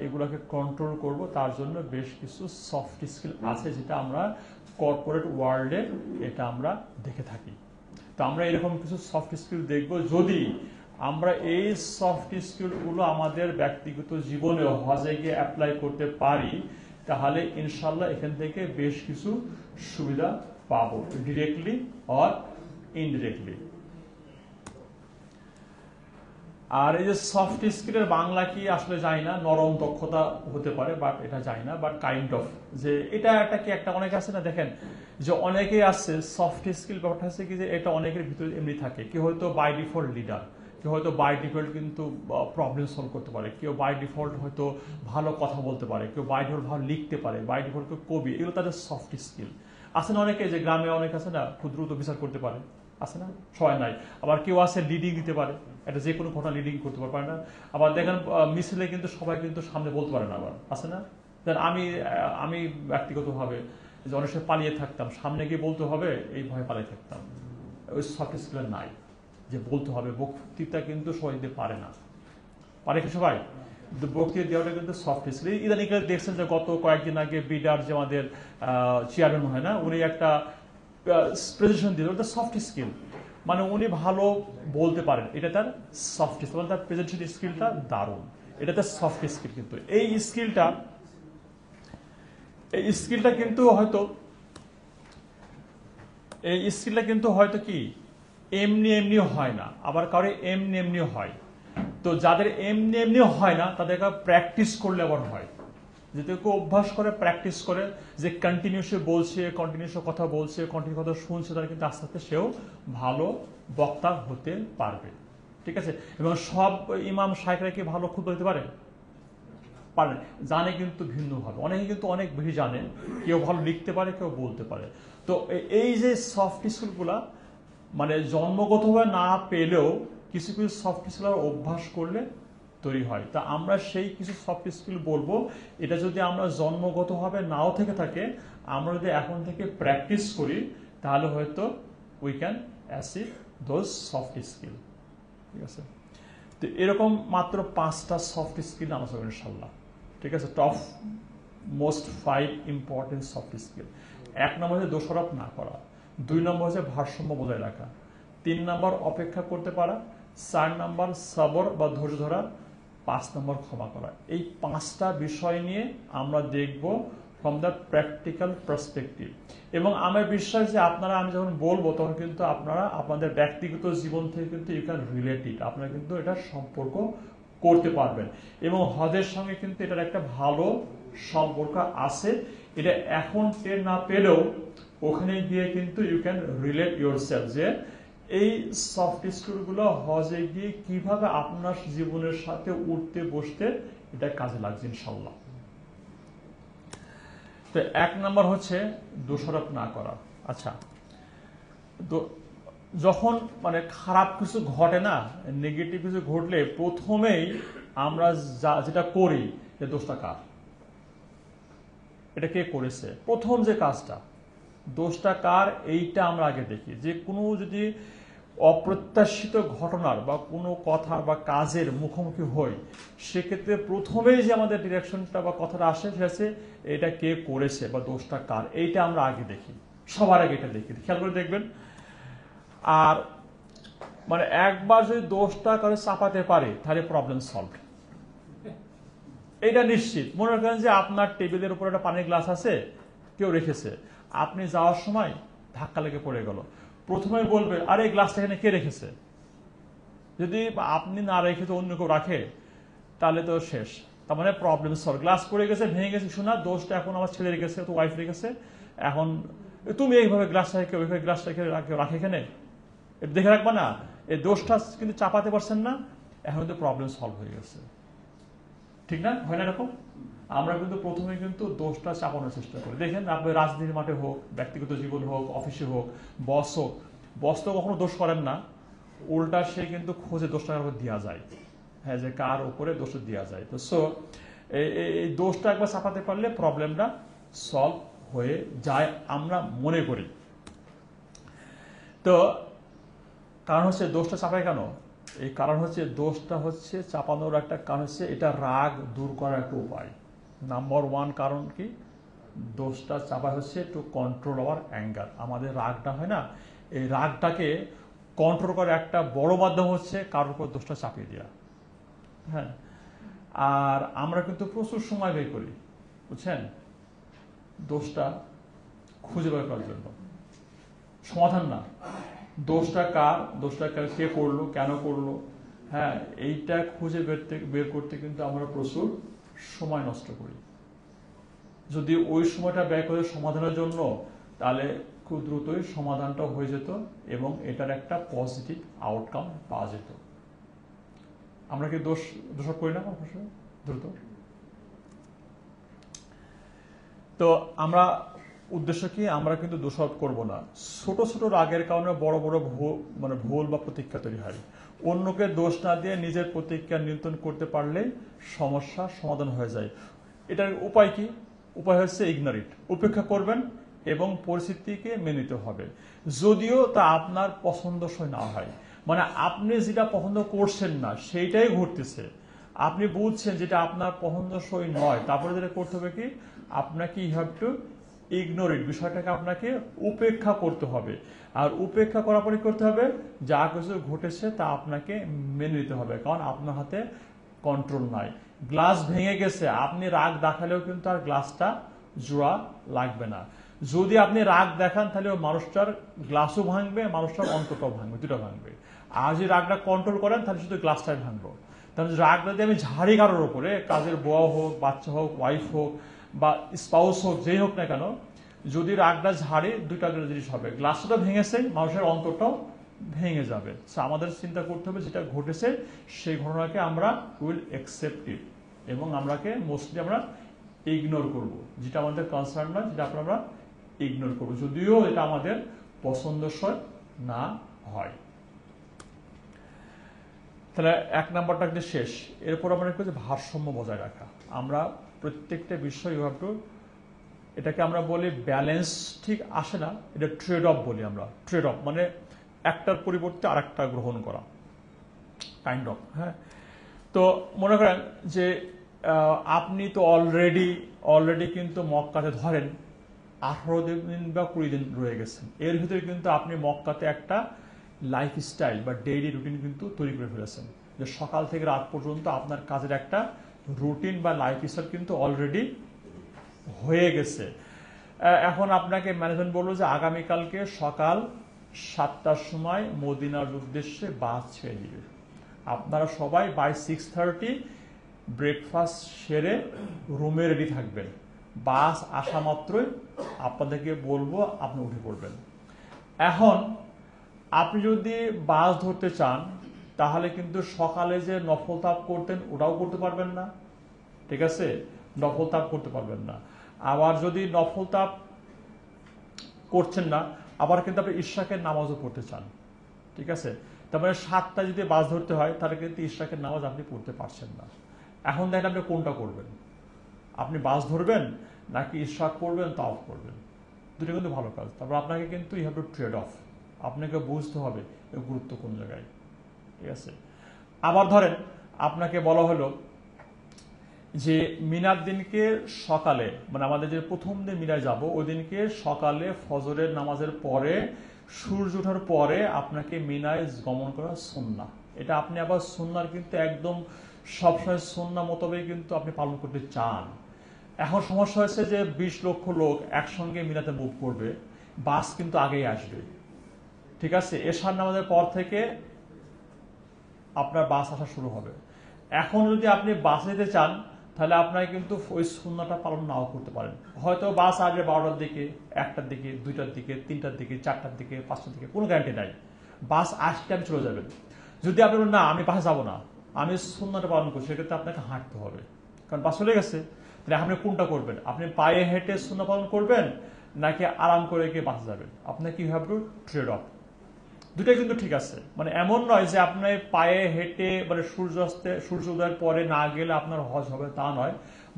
এগুলোকে কন্ট্রোল করব, তার জন্য বেশ কিছু সফট স্কিল আছে, যেটা আমরা কর্পোরেট ওয়ার্ল্ডে এটা আমরা দেখে থাকি। তো আমরা এরকম কিছু সফট স্কিল দেখব। যদি আমরা এই সফট স্কিলগুলো আমাদের ব্যক্তিগত জীবনে, হজে গিয়ে অ্যাপ্লাই করতে পারি, তাহলে ইনশাল্লাহ এখান থেকে বেশ কিছু সুবিধা পাবো, ডিরেক্টলি অর ইনডিরেক্টলি। আর এই যে সফট স্কিলের বাংলা কি আসলে জানি না, নরম দক্ষতা হতে পারে, বাট এটা জানি না, বাট কাইন্ড অফ যে এটা কি একটা, অনেকে আছে না, দেখেন যে অনেকেই আছে সফট স্কিল, ব্যাপারটা হচ্ছে কি যে এটা অনেকের ভিতরে এমনি থাকে। কেউ হয়তো বাই ডিফল্ট লিডার, কেউ হয়তো বাই ডিফল্ট কিন্তু প্রবলেম সলভ করতে পারে, কেউ বাই ডিফল্ট হয়তো ভালো কথা বলতে পারে, কেউ বাই ডিফল্ট ভালো লিখতে পারে, বাই ডিফল্ট কেউ কবি, এগুলো তাদের সফট স্কিল। আছে না অনেকে, যে গ্রামে অনেক আছে না, খুব দ্রুত বিচার করতে পারে, আছে না? সবাই নাই। আবার কেউ আছে লিডিং দিতে পারে, এটা যে কোনো ঘটনা লিডিং করতে পারে না। আবার দেখেন মিছিলে কিন্তু সবাই কিন্তু সামনে বলতে পারে না, আবার আছে না? আমি ব্যক্তিগতভাবে অনেক সময় পালিয়ে থাকতাম, সামনে গিয়ে বলতে হবে এই ভয়ে পালিয়ে থাকতাম। ওই সফট স্কিল নাই যে বলতে হবে। বক্তৃতা কিন্তু সবাই দিতে পারে না, পারে কি সবাই? কিন্তু বক্তৃতা দেওয়াটা কিন্তু সফট স্কিল। ইদানিং দেখছেন যে গত কয়েকদিন আগে বিডার যে আমাদের চেয়ারম্যান হয় না, উনি একটা প্রেজেন্টেশন দিল, ওটা সফট স্কিল। মানে উনি ভালো বলতে পারেন, এটা তার সফট স্কিল, তার প্রেজেন্টেশন স্কিলটা দারুণ, এটা তার সফট স্কিল। কিন্তু এই স্কিলটা কিন্তু হয়তো কি এমনি হয় না, আবার কারো এমনি হয়। তো যাদের এমনি হয় না তাদেরকে প্র্যাকটিস করলে আবার হয়। যদি কেউ অভ্যাস করে, প্র্যাকটিস করে, যে কন্টিনিউসলি বলছে, কন্টিনিউসলি কথা বলছে, কন্টিনিউ কথা শুনছে, তারা কিন্তু আস্তে আস্তে সেও ভালো বক্তা হতে পারবে। ঠিক আছে? এবং সব ইমাম শাইখরা কি ভালো খুতবা দিতে পারে? পারেন, জানে কিন্তু ভিন্নভাবে। অনেকে কিন্তু অনেক বেশি জানে, কেউ ভালো লিখতে পারে, কেউ বলতে পারে। তো এই যে সফট স্কিলগুলা মানে জন্মগতভাবে না পেলেও কিছু কিছু সফট স্কিল অভ্যাস করলে তৈরি হয়। তা আমরা সেই কিছু সফট স্কিল বলবো, এটা যদি আমরা জন্মগতভাবে নাও থেকে থাকে, আমরা যদি এখন থেকে প্র্যাকটিস করি, তাহলে হয়তো we can achieve those soft skill. ঠিক আছে? তো এরকম মাত্র 5টা সফট স্কিল আমরা সব ইনশাল্লাহ। ঠিক আছে? Top most 5 important soft skill. 1 নম্বর হচ্ছে দোষারোপ না করা, 2 নম্বর হচ্ছে ভারসাম্য বজায় রাখা, 3 নম্বর অপেক্ষা করতে পারা, 4 নম্বর সবর বা ধৈর্য ধরা, 5 নম্বর ক্ষমা করা। এই 5টা বিষয় নিয়ে আমরা দেখব ফ্রম দ্য প্র্যাকটিক্যাল পার্সপেক্টিভ। এবং আমার বিশ্বাস যে আপনারা, আমি যখন বলবো তখন কিন্তু আপনারা আপনাদের ব্যক্তিগত জীবন থেকে কিন্তু ইউ ক্যান রিলেট ইট, আপনারা কিন্তু এটা সম্পর্ক করতে পারবেন। এবং হজের সঙ্গে কিন্তু এটার একটা ভালো সম্পর্ক আছে। এটা এখন টের না পেলেও ওখানে গিয়ে কিন্তু ইউ ক্যান রিলেট ইয়োরসেলফ, যে এই সফট স্কিলগুলো হজে গিয়ে কিভাবে আপনার জীবনের সাথে উঠতে বসতে এটা কাজে লাগছে ইনশাল্লাহ। তো 1 নম্বর হচ্ছে দোষারোপ না করা। আচ্ছা, যখন মানে খারাপ কিছু ঘটে না, নেগেটিভ কিছু ঘটলে প্রথমেই আমরা যেটা করি, যে দোষটা কার, এটা কে করেছে, প্রথম যে কাজটা, দোষটা কার এইটা আমরা আগে দেখি। যে কোনো যদি অপ্রত্যাশিত ঘটনার বা কোনো কথা বা কাজের মুখোমুখি হই, সেক্ষেত্রে প্রথমেই যে আমাদের ডিরেকশনটা বা কথাটা আসে, সেটা হচ্ছে এটা কে করেছে বা দোষটা কার, এইটা আমরা আগে দেখি, সবার আগে এটা দেখি। খেয়াল করে দেখবেন। আর মানে একবার যদি দোষটা কারো চাপাতে পারে, তাহলে প্রবলেম সলভ, এটা নিশ্চিত। মনে করেন যে আপনার টেবিলের উপর একটা পানির গ্লাস আছে, কেউ রেখেছে, আপনি যাওয়ার সময় ধাক্কা লেগে পড়ে গেল, প্রথমে বলবে আরে এই গ্লাসটা এখানে কে রেখেছে। যদি আপনি না রেখে তো অন্য কেউ রাখে, তাহলে তো শেষ, তার মানে প্রবলেম সলভ। গ্লাস পড়ে গেছে, ভেঙে গেছে, শোনা দোষটা এখন আমার ছেলে রেখেছে, তো ওয়াইফ রেখেছে, এখন তুমি এইভাবে গ্লাসটা রেখে ওইভাবে গ্লাসটা রাখে এখানে, দেখে রাখবা না, এই দোষটা কিন্তু চাপাতে পারছেন না, এখন কিন্তু প্রবলেম সলভ হয়ে গেছে। ঠিক না? হয় না এরকম? আমরা কিন্তু প্রথমে কিন্তু দোষটা চাপানোর চেষ্টা করি। দেখেন আপনি রাজনীতির মাঠে হোক, ব্যক্তিগত জীবন হোক, অফিসে হোক, বস হোক, বস তো কখনো দোষ করেন না, উল্টা সে কিন্তু খোঁজে দোষটা দেওয়া যায়, হ্যাঁ, যে কার উপরে দোষ দেওয়া যায়। তো সো এই দোষটা একবার চাপাতে পারলে প্রবলেমটা সলভ হয়ে যায় আমরা মনে করি। তো কারণ হচ্ছে দোষটা চাপায় কেন, এই কারণ হচ্ছে দোষটা হচ্ছে চাপানোর একটা কারণ হচ্ছে এটা রাগ দূর করার একটা উপায়। নাম্বার 1 কারণ কি, দোষটা চাপা হচ্ছে টু কন্ট্রোল আওয়ার অ্যাঙ্গার। আমাদের রাগটা হয় না, এই রাগটাকে কন্ট্রোল করার একটা বড় মাধ্যম হচ্ছে কারোর উপর দোষটা চাপিয়ে দেওয়া। হ্যাঁ, আর আমরা কিন্তু প্রচুর সময় ব্যয় করি, বুঝছেন, দোষটা খুঁজে বের করার জন্য, সমাধান না। দোষটা কার, দোষটা কে করলো, কেন করলো, হ্যাঁ, এইটা খুঁজে বের করতে কিন্তু আমরা প্রচুর সময় নষ্ট করি। যদি ওই সময়টা ব্যয় করে সমাধানের জন্য, তাহলে খুব দ্রুতই সমাধানটা হয়ে যেত এবং এটার একটা পজিটিভ আউটকাম পাওয়া যেত। আমরা কি দোষারোপ করি না দ্রুত? তো আমরা উদ্দেশ্য কি, আমরা কিন্তু দোষারোপ করব না। ছোট ছোট রাগের কারণে বড় বড় ভুল বা প্রতিক্রিয়া তৈরি হয়। অন্যকে দোষ না দিয়ে নিজের প্রতিক্রিয়া নিয়ন্ত্রণ করতে পারলে সমস্যা সমাধান হয়ে যায়। এটার উপায় কি? উপায় হচ্ছে ইগনোর ইট, উপেক্ষা করবেন এবং পরিস্থিতিকে মেনে নিতে হবে, যদিও তা আপনার পছন্দসই না হয়। মানে আপনি যেটা পছন্দ করছেন না সেইটাই ঘটতেছে, আপনি বুঝছেন যেটা আপনার পছন্দসই নয়, তারপরে যেটা করতে হবে কি, আপনাকে you have to ignore it, বিষয়টাকে আপনাকে উপেক্ষা করতে হবে। আর উপেক্ষা করার পরে করতে হবে, যা কিছু ঘটেছে তা আপনাকে মেনে নিতে হবে, কারণ আপনার হাতে কন্ট্রোল নাই। গ্লাস ভেঙে গেছে, আপনি রাগ দেখালেও কিন্তু আর গ্লাসটা জোড়া লাগবে না। যদি আপনি রাগ দেখান তাহলে মানুষটার গ্লাসও ভাঙবে, মানুষটার অন্তটাও ভাঙবে, দুটো ভাঙবে। আর যদি রাগটা কন্ট্রোল করেন তাহলে শুধু গ্লাসটাই ভাঙবো। তাহলে রাগ যদি আমি ঝাড়ি কারোর উপরে, কাজের বউ হোক, বাচ্চা হোক, ওয়াইফ হোক বা স্পাউস হোক, যেই হোক না কেন, যদি রাগটা ঝাড়ি, দুইটা জিনিস হবে, গ্লাসটা ভেঙেছে, মানুষের অন্তরটাও ভেঙে যাবে। আমাদের চিন্তা করতে হবে যেটা ঘটেছে সেই ঘটনাকে আমরা উইল অ্যাকসেপ্ট ইট, এবং আমরাকে মোস্টলি আমরা ইগনোর করব, যেটা আমাদের কনসার্ন নয়, যেটা আমরা ইগনোর করব, যদিও এটা আমাদের পছন্দসই না হয়। তাহলে 1 নাম্বারটা কিন্তু শেষ। এরপর আমরা একটু ভারসাম্য বজায় রাখা। আমরা প্রত্যেকটা বিষয় ইউ হ্যাভ টু, এটাকে আমরা বলি ব্যালেন্স, ঠিক আসে না, এটা ট্রেড অফ বলি আমরা। ট্রেড অফ মানে একটার পরিবর্তে আরেকটা গ্রহণ করা, কাইন্ড অফ। হ্যাঁ, তো মনে করেন যে আপনি তো অলরেডি কিন্তু মক্কাতে ধরেন 18 দিন বা 20 দিন রয়ে গেছেন। এর ভিতরে কিন্তু আপনি মক্কাতে একটা লাইফস্টাইল বা ডেইলি রুটিন কিন্তু তৈরি করে ফেলেছেন, যে সকাল থেকে রাত পর্যন্ত আপনার কাজের একটা রুটিন বা লাইফস্টাইল কিন্তু অলরেডি হয়ে গেছে। এখন আপনাকে ম্যানেজমেন্ট বললো যে আগামীকালকে সকাল 7টার সময় মদিনার উদ্দেশ্যে বাস ছেড়ে দিবে। আপনারা সবাই বাই 6:30 ব্রেকফাস্ট সেরে রুমে রেডি থাকবেন। বাস আসা মাত্রই আপনাদেরকে বলবো, আপনি উঠে পড়বেন। এখন আপনি যদি বাস ধরতে চান তাহলে কিন্তু সকালে যে নফল তাপ করতেন ওটাও করতে পারবেন না, ঠিক আছে, নফল তাপ করতে পারবেন না। আবার যদি নফল তাপ করছেন না, আবার কিন্তু আপনি ইশরাকের নামাজও পড়তে চান, ঠিক আছে, তারপরে 7টায় যদি বাস ধরতে হয় তাহলে কিন্তু ইশরাকের নামাজ আপনি পড়তে পারছেন না। এখন দেখেন আপনি কোনটা করবেন, আপনি বাস ধরবেন নাকি ইশরাক করবেন, তাওয়াফ করবেন, দুটো কিন্তু ভালো কাজ। তারপর আপনাকে কিন্তু you have to trade off, আপনাকে বুঝতে হবে এর গুরুত্ব কোন জায়গায়, ঠিক আছে। আবার ধরেন আপনাকে বলা হলো যে মিনার দিনকে সকালে, মানে আমাদের যে প্রথম দিন মিনায় যাব ওই দিনকে সকালে ফজরের নামাজের পরে, সূর্য ওঠার পরে আপনাকে মিনায় গমন করা সুন্নাহ। এটা আপনি আবার সুন্নাহর কিন্তু একদম সবসময় সুন্নাহ মোতাবেক কিন্তু আপনি পালন করতে চান। এখন সমস্যা হয়েছে যে 20 লক্ষ লোক একসঙ্গে মিনাতে মুভ করবে, বাস কিন্তু আগেই আসবে, ঠিক আছে, এশার নামাজের পর থেকে আপনার বাস আসা শুরু হবে। এখন যদি আপনি বাসে যেতে চান তাহলে আপনাকে কিন্তু ওই সুন্নাহটা পালন নাও করতে পারেন। হয়তো বাস আসবে 12টার দিকে, 1টার দিকে, 2টার দিকে, 3টার দিকে, 4টার দিকে, 5টার দিকে, কোনো গ্যারান্টি নাই। বাস আসতে আপনি চলে যাবেন। যদি আপনি বলেন না আমি বাসে যাবো না, আমি সুন্নাহটা পালন করছি, সেক্ষেত্রে আপনাকে হাঁটতে হবে, কারণ বাস চলে গেছে। তাহলে আপনি কোনটা করবেন, আপনি পায়ে হেঁটে সুন্নাহ পালন করবেন নাকি আরাম করে গিয়ে বাসে যাবেন? আপনাকে you have to trade off. দুটাই কিন্তু ঠিক আছে, মানে এমন নয় যে আপনি পায়ে হেঁটে মানে সূর্য উদয়ের পরে না গেলে আপনার হজ হবে, তা নয়,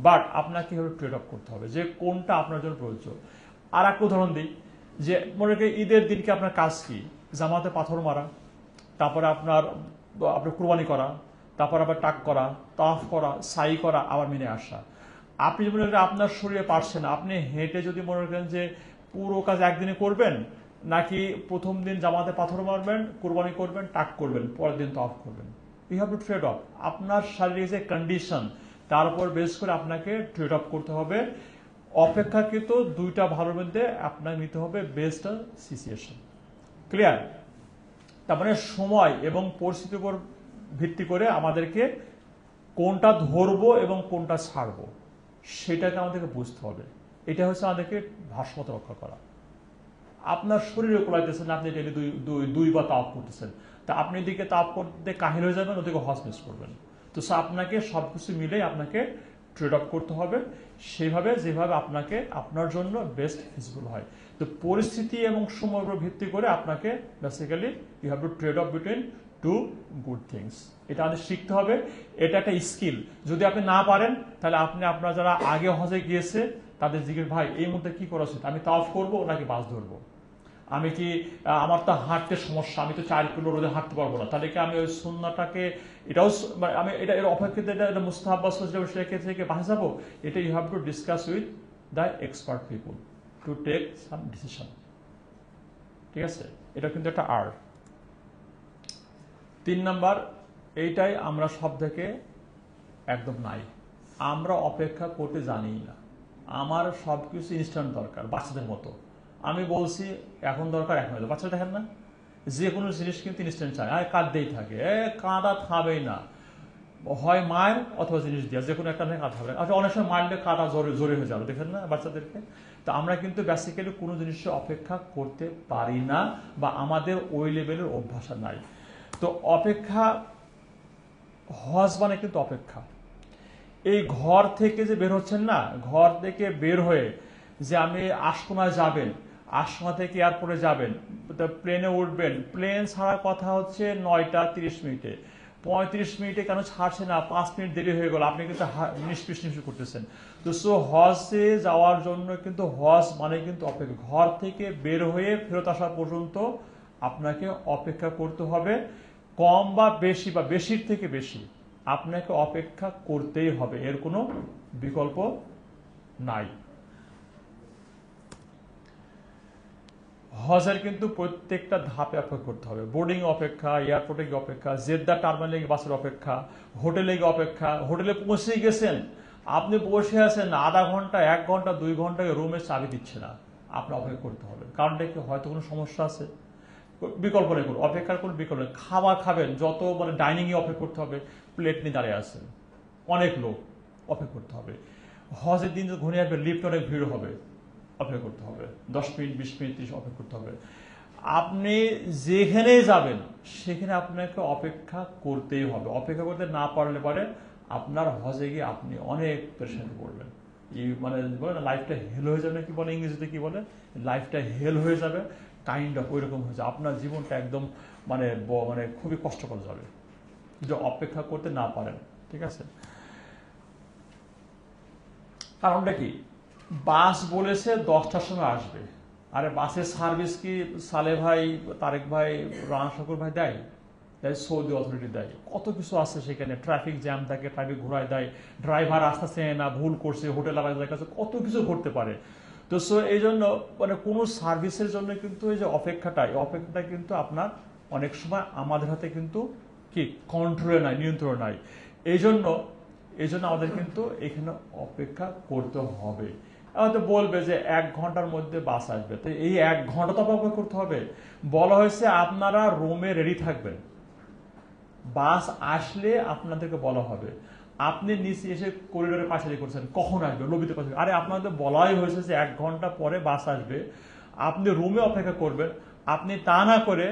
বাট আপনাকে কিভাবে ট্রেড অফ করতে হবে যে কোনটা আপনার জন্য প্রযোজ্য। আর একটা উদাহরণ দিই, যে মনে করি ঈদের দিনকে আপনার কাজ কি, জামাতে পাথর মারা, তারপরে আপনার কুরবানি করা, তারপর আবার টাক করা, তাওয়াফ করা, সাই করা, আবার মিনে আসা। আপনি মনে করেন আপনার শরীরে পারছেন না, আপনি হেঁটে যদি মনে করেন যে পুরো কাজ একদিনে করবেন, নাকি প্রথম দিন জামাতে পাথর মারবেন, কুরবানি করবেন, টাক করবেন, পরের দিন তাওয়াফ করবেন, you have to trade off. আপনার শারীরিক যে কন্ডিশন তার উপর বেস করে আপনাকে ট্রেড অফ করতে হবে। অপেক্ষাকৃত দুইটা ভালোর মধ্যে আপনাকে নিতে হবে বেস্ট সিচুয়েশন। ক্লিয়ার? তার মানে সময় এবং পরিস্থিতির উপর ভিত্তি করে আমাদেরকে কোনটা ধরবো এবং কোনটা ছাড়বো সেটাকে আমাদেরকে বুঝতে হবে। এটা হচ্ছে আমাদেরকে ভারসাম্য রক্ষা করা। আপনার শরীরে কোলাইতেছেন, আপনি ডেলি দুইবার তাওয়াফ করতেছেন, তা আপনি এদিকে তাওয়াফ করতে কাহিল হয়ে যাবেন, ওদিকে হজ মিস করবেন। তো আপনাকে সবকিছু মিলে আপনাকে ট্রেড অফ করতে হবে সেভাবে যেভাবে আপনাকে আপনার জন্য বেস্ট ফিজিবল হয়। তো পরিস্থিতি এবং সময়ের উপর ভিত্তি করে আপনাকে basically you have to trade off between two good things. এটা আমাদের শিখতে হবে, এটা একটা স্কিল। যদি আপনি না পারেন তাহলে আপনি আপনার যারা আগে হজে গিয়েছে তাদের জিজ্ঞেস, ভাই এই মুহূর্তে কি করা উচিত, আমি তাওয়াফ করবো নাকি বাস ধরবো, আমি কি আমার তো হাঁটতে সমস্যা, আমি তো 4 কিলো রোদে হাঁটতে পারবো না, তাহলে কি আমি ওই সুন্নাহটাকে এটাও মানে আমি এটা এর অপেক্ষিত এটা মুস্তাহাব বা সুন্নাহ সেকে থেকে বাসে যাবো, এটা you have to discuss with the expert people to take some decision. ঠিক আছে, এটা কিন্তু একটা আর্ট। 3 নাম্বার, এইটাই আমরা সব থেকে একদম নাই, আমরা অপেক্ষা করতে জানি না। আমার সব কিছু ইনস্ট্যান্ট দরকার, বাচ্চাদের মতো। আমি বলছি এখন দরকার, এখন হয়তো বাচ্চারা দেখেন না, যে কোনো জিনিস কিন্তু ইনস্ট্যান্ট চায়, আর কাঁদতেই থাকে, কাঁদা থামেই না, হয় মায়ের অথবা জিনিস দিয়ে যে কোনো একটা নিয়ে কাঁদা হবে। আচ্ছা, অনেক সময় মারলে কাঁদা জোরে জোরে হয়ে যাবে, দেখেন না বাচ্চাদেরকে। তো আমরা কিন্তু বেসিক্যালি কোনো জিনিসে অপেক্ষা করতে পারি না, বা আমাদের ওই লেভেলের অভ্যাস নাই। তো অপেক্ষা, হজ মানে কিন্তু অপেক্ষা। এই ঘর থেকে যে বের হচ্ছেন না, ঘর থেকে বের হয়ে যে আমি আশকোনায় যাবেন, আশকোনা থেকে এয়ারপোর্টে যাবেন, প্লেনে উঠবেন, প্লেন ছাড়ার কথা হচ্ছে 9টা 30 মিনিটে, 35 মিনিটে কেন ছাড়ছে না, 5 মিনিট দেরি হয়ে গেল, আপনি কিন্তু নিষ্পিস করতেছেন। তো সো হজে যাওয়ার জন্য কিন্তু হজ মানে কিন্তু অপেক্ষা, ঘর থেকে বের হয়ে ফেরত আসা পর্যন্ত আপনাকে অপেক্ষা করতে হবে, কম বা বেশি বা বেশির থেকে বেশি আপনাকে অপেক্ষা করতেই হবে, এর কোনো বিকল্প নাই। হজের কিন্তু প্রত্যেকটা ধাপে অপেক্ষা করতে হবে, বোর্ডিং অপেক্ষা, এয়ারপোর্টে গিয়ে অপেক্ষা, জেদ্দা টার্মিনালে গিয়ে বাসের অপেক্ষা, হোটেলে গিয়ে অপেক্ষা, হোটেলে পৌঁছে গেছেন, আপনি বসে আছেন আধা ঘন্টা 1 ঘন্টা 2 ঘন্টা রুমের চাবি দিচ্ছে না, আপনার অপেক্ষা করতে হবে, কারণটা কি, হয়তো কোনো সমস্যা আছে, বিকল্প নেই, কোনো অপেক্ষার কোনো বিকল্প নেই। খাবার খাবেন, যত মানে ডাইনিংয়ে অপেক্ষা করতে হবে, প্লেট নিয়ে দাঁড়িয়ে আছেন, অনেক লোক, অপেক্ষা করতে হবে। হজের দিন ঘুরে আসবে, লিফট অনেক ভিড় হবে, অপেক্ষা করতে হবে, 10 মিনিট 20 মিনিট 30 অপেক্ষা করতে হবে। আপনি যেখানে যাবেন সেখানে আপনাকে অপেক্ষা করতেই হবে, অপেক্ষা করতে না পারলে পরে আপনার হজে গিয়ে আপনি অনেক পেরেশানি পড়বেন, এই মানে বলে না লাইফটা হেল হয়ে যাবে, কি বলে ইংরেজিতে, কি বলে, লাইফটা হেল হয়ে যাবে, কাইন্ড অফ ওইরকম হয়ে যাবে, আপনার জীবনটা একদম মানে মানে খুবই কষ্টকর যাবে যদি অপেক্ষা করতে না পারেন। ঠিক আছে, কারণটা কি, বাস বলেছে 10টার সময় আসবে, আরে বাসের সার্ভিস কি সালে ভাই, তারেক ভাই, রানা শঙ্কর ভাই দেয়? সৌদি অথরিটি দেয়, কত কিছু আছে সেখানে, ট্রাফিক জ্যাম থাকে, ট্রাফিক ঘোরায় দেয়, ড্রাইভার রাস্তা চেনে না, ভুল করছে, হোটেল আলাদা কাছে কত কিছু ঘটতে পারে। তো সো এই জন্য মানে কোনো সার্ভিসের জন্য কিন্তু এই যে অপেক্ষাটা, এই অপেক্ষাটা কিন্তু আপনার অনেক সময় আমাদের হাতে কিন্তু কি কন্ট্রোলে নাই, নিয়ন্ত্রণ নাই। এই জন্য আমাদের কিন্তু এখানে অপেক্ষা করতে হবে। হয়তো বলবে যে 1 ঘন্টার মধ্যে বাস আসবে, তো এই 1 ঘন্টা তো অপেক্ষা করতে হবে। বলা হয়েছে আপনারা রুমে রেডি থাকবেন, বাস আসলে আপনাদেরকে বলা হবে। আপনি নিচে এসে করিডোরে পাশাপাশি করছেন, কখন আসবে, লবিতে পাশে, আরে আপনাদের বলাই হয়েছে যে 1 ঘন্টা পরে বাস আসবে, আপনি রুমে অপেক্ষা করবেন। আপনি তা না করে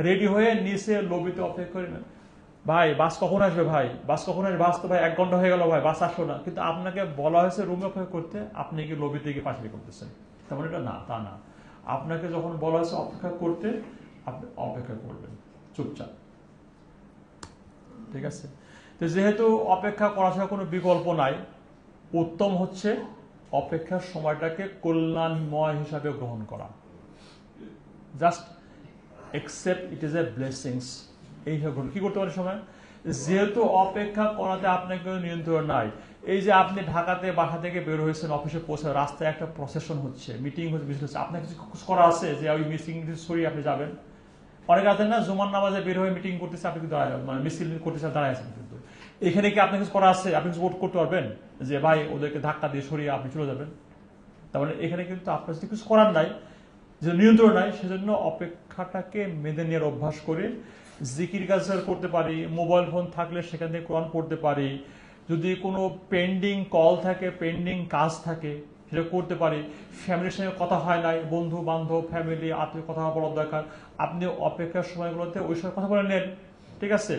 রেডি হয়ে নিচে লবিতে অপেক্ষা করেন, ভাই বাস কখন আসবে, ভাই বাস কখন আসবে, বাস তো ভাই 1 ঘন্টা হয়ে গেল, ভাই বাস আসলো না, কিন্তু আপনাকে বলা হয়েছে রুমে অপেক্ষা করতে, আপনি কি লবিতে গিয়ে পাশাপাশি করতেছেন, তেমন এটা না, তা না। আপনাকে যখন বলা হয়েছে অপেক্ষা করতে, আপনি অপেক্ষা করবেন চুপচাপ। ঠিক আছে, তো যেহেতু অপেক্ষা করা ছাড়া কোনো বিকল্প নাই, উত্তম হচ্ছে অপেক্ষার সময়টাকে কল্যাণময় হিসাবে গ্রহণ করা, just accept it is a blessings. এই কি করতে পারে সময়, যেহেতু অপেক্ষা করাতে আপনার কোনো নিয়ন্ত্রণ নাই। এই যে আপনি ঢাকাতে বাসা থেকে বের হয়েছেন, অফিসে পৌঁছে রাস্তায় একটা প্রসেশন হচ্ছে, মিটিং হচ্ছে, মিছিল হচ্ছে, আপনার কিছু করা আছে যে ওই মিটিং সরিয়ে আপনি যাবেন? অনেকে আছেন না, জুমার নামাজে বের হয়ে মিটিং করতেছে, আপনি কিন্তু মানে মিছিল করতেছে, দাঁড়ায় আছেন, কিন্তু এখানে কি আপনার কিছু করা আছে, আপনি কিছু ভোট করতে পারবেন যে ভাই ওদেরকে ধাক্কা দিয়ে সরিয়ে আপনি চলে যাবেন? তার মানে এখানে কিন্তু আপনার যদি কিছু করার নাই, যে নিয়ন্ত্রণ নাই, সেজন্য অপেক্ষাটাকে মেনে নেওয়ার অভ্যাস করে জিকির কাজ করতে পারি, মোবাইল ফোন থাকলে সেখান থেকে কোরআন পড়তে পারি, যদি কোনো পেন্ডিং কল থাকে, পেন্ডিং কাজ থাকে, সেটা করতে পারি, ফ্যামিলির সঙ্গে কথা হয় নাই, বন্ধু বান্ধব ফ্যামিলি আত্মীয় কথা বলার দরকার, আপনি অপেক্ষার সময়গুলোতে ওই সময় কথা বলে নেন। ঠিক আছে,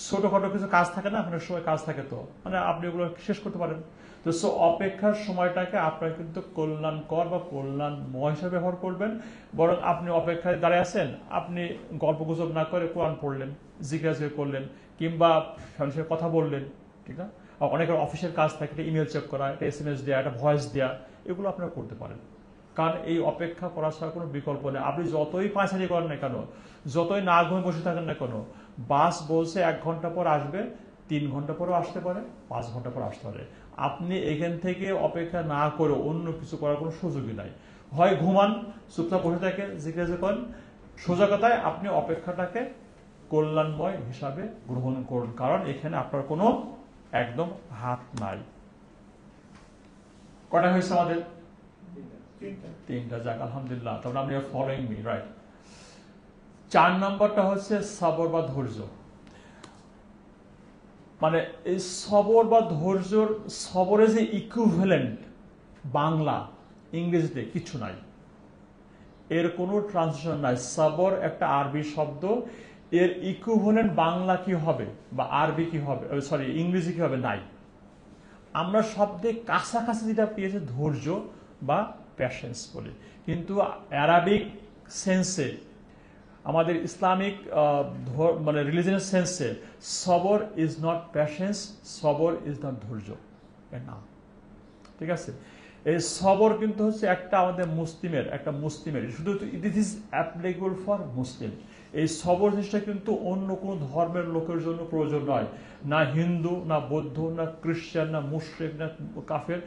ছোটখাটো কিছু কাজ থাকে না, আপনার সময় কাজ থাকে, তো মানে আপনি ওগুলো শেষ করতে পারেন। তো সো অপেক্ষার সময়টাকে আপনার কিন্তু কল্যাণকর বা কল্যাণময় হিসাবে ব্যবহার করবেন। বরং আপনি অপেক্ষায় দাঁড়িয়ে আছেন, আপনি গল্প গুজব না করে কোরআন পড়লেন, জিজ্ঞাসা করলেন, কিংবা মানুষের কথা বললেন। ঠিক না, অনেকের অফিসের কাজ থাকে, ইমেল চেক করা, একটা SMS দেওয়া, একটা ভয়েস দেওয়া, এগুলো আপনারা করতে পারেন, কারণ এই অপেক্ষা করা ছাড়া কোনো বিকল্প নেই। আপনি যতই পাঁচারি করেন না কেন, যতই না ঘুমে বসে থাকেন না কেন, বাস বলছে 1 ঘন্টা পর আসবে, 3 ঘন্টা পরও আসতে পারে, 5 ঘন্টা পর আসতে পারে। আপনি এখান থেকে অপেক্ষা না করে অন্য কিছু করার কোনো সুযোগই নাই। হয় ঘুমান, চুপচাপ বসে থাকে, জিজ্ঞাসা করেন, সোজা কথায় আপনি অপেক্ষাটাকে কল্যাণময় হিসাবে গ্রহণ করুন, কারণ এখানে আপনার কোনো একদম হাত নাই। কটা হয়েছে আমাদের? 3টা। যাক আলহামদুলিল্লাহ, তারপরে আপনি ফলোইং মি, রাইট। 4 নম্বরটা হচ্ছে সবর বা ধৈর্য। মানে এই সবর বা ধৈর্যর, সবরের যে ইকুইভ্যালেন্ট বাংলা ইংরেজিতে কিছু নাই, এর কোনো ট্রান্সলেশন নাই। সবর একটা আরবি শব্দ, এর ইকুইভ্যালেন্ট বাংলা কি হবে বা আরবি কি হবে, সরি ইংরেজি কি হবে, নাই। আমরা শব্দে কাছাকাছি যেটা পেয়েছি ধৈর্য বা প্যাশেন্স বলে, কিন্তু অ্যারাবিক সেন্সে, আমাদের ইসলামিক মানে রিলিজিয়াস সেন্সে সবর ইজ নট প্যাশেন্স, সবর ইজ নট ধৈর্য, এর নাম, ঠিক আছে। এই সবর কিন্তু হচ্ছে একটা আমাদের মুসলিমের শুধু it is applicable for Muslim. এই সবর জিনিসটা কিন্তু অন্য কোনো ধর্মের লোকের জন্য প্রয়োজন নয়, না হিন্দু, না বৌদ্ধ, না খ্রিস্টান, না মুশরিক, না কাফের,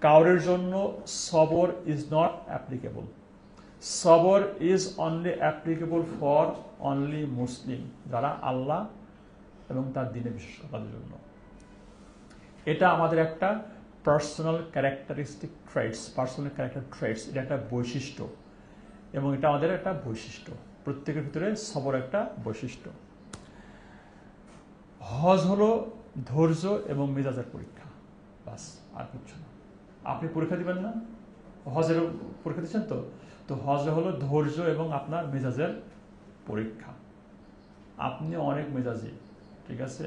কাউরের জন্য সবর ইজ নট অ্যাপ্লিকেবল। সবর is only applicable for only Muslim, যারা আল্লাহ এবং তার দ্বীনে বিশ্বাস করে তাদের জন্য। এটা আমাদের একটা personal characteristic traits, personal character traits, এটা একটা বৈশিষ্ট্য, এবং এটা আমাদের একটা বৈশিষ্ট্য। প্রত্যেকের ভিতরে সবর একটা বৈশিষ্ট্য। হজ হলো ধৈর্য এবং মেজাজের পরীক্ষা, বাস, আর কিছু না। আপনি পরীক্ষা দিবেন না, হজের পরীক্ষা দিচ্ছেন তো, তো হজ হলো ধৈর্য এবং আপনার মেজাজের পরীক্ষা। আপনি অনেক মেজাজি, ঠিক আছে,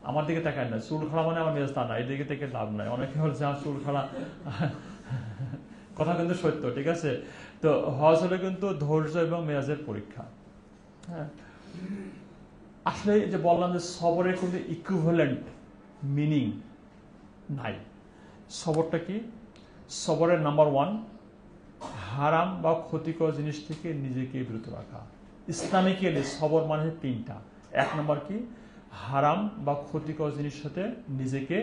আমার দিকে তাকায় না, চুল খাড়া মানে আমার মেজাজ তা না, এদিকে থেকে লাভ নাই। অনেকে হচ্ছে চুল খাড়া, কথা কিন্তু সত্য, ঠিক আছে। তো হজ হলো কিন্তু ধৈর্য এবং মেজাজের পরীক্ষা। হ্যাঁ, আসলে যে বললাম যে সবরের কিন্তু ইকুইভ্যালেন্ট মিনিং নাই। সবরটা কি? সবরের নাম্বার 1, হারাম বা ক্ষতিকর জিনিস থেকে নিজেকে বিরত রাখা। ইসলামিক্যালি সবর মানে 3টা। 1 নম্বর কি? হারাম বা ক্ষতিকর জিনিস সাথে নিজেকে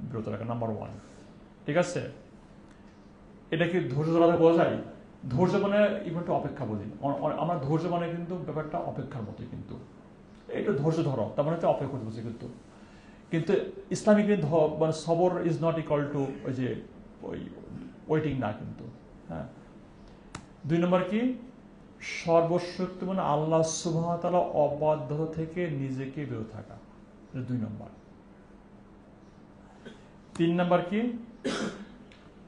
বিরত রাখা, নাম্বার 1, ঠিক আছে। এটা কি ধৈর্য ধরা বোঝা যায়? ধৈর্য মানে ইভেন্ট অপেক্ষা বুঝি আমরা, ধৈর্য মানে কিন্তু ব্যাপারটা অপেক্ষার মতো, কিন্তু এটা ধৈর্য ধরো তার মানে অপেক্ষা করতে বলছে, কিন্তু ইসলামিক মানে সবর ইজ নট ইকুয়াল টু ওই যে ওই ওয়েটিং না, কিন্তু। হ্যাঁ, 2 নম্বর কি? সর্বশক্তি মানে আল্লাহ সুবহানাহু ওয়া তাআলা অবাধ্যতা থেকে নিজেকে বিরত থাকা, 2 নম্বর। 3 নম্বর কি?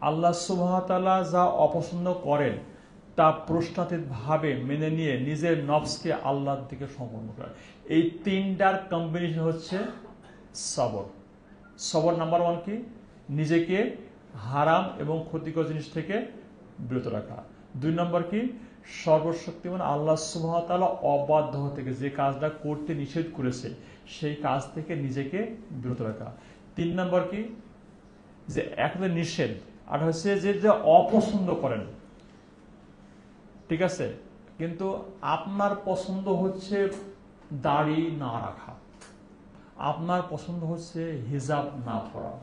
আল্লাহ সুবহানাহু ওয়া তাআলা যা অপছন্দ করেন তা প্রশ্নাতীতভাবে মেনে নিয়ে নিজের নফসকে আল্লাহর দিকে সমর্পণ করা। এই 3টার কম্বিনেশন হচ্ছে সবর। সবর নাম্বার 1 কি? নিজেকে হারাম এবং ক্ষতিকর জিনিস থেকে বিরত রাখা। 2 নম্বর কি? সর্বশক্তিমান আল্লাহ সুবহানাহু ওয়া তাআলা অবাধ্য থেকে, যে কাজটা করতে নিষেধ করেছে সেই কাজ থেকে নিজেকে বিরত রাখা। 3 নম্বর কি? যে একটা নিষেধ, আর হচ্ছে যে অপছন্দ করেন, ঠিক আছে, কিন্তু আপনার পছন্দ হচ্ছে দাড়ি না রাখা, আপনার পছন্দ হচ্ছে হিজাব না পরা,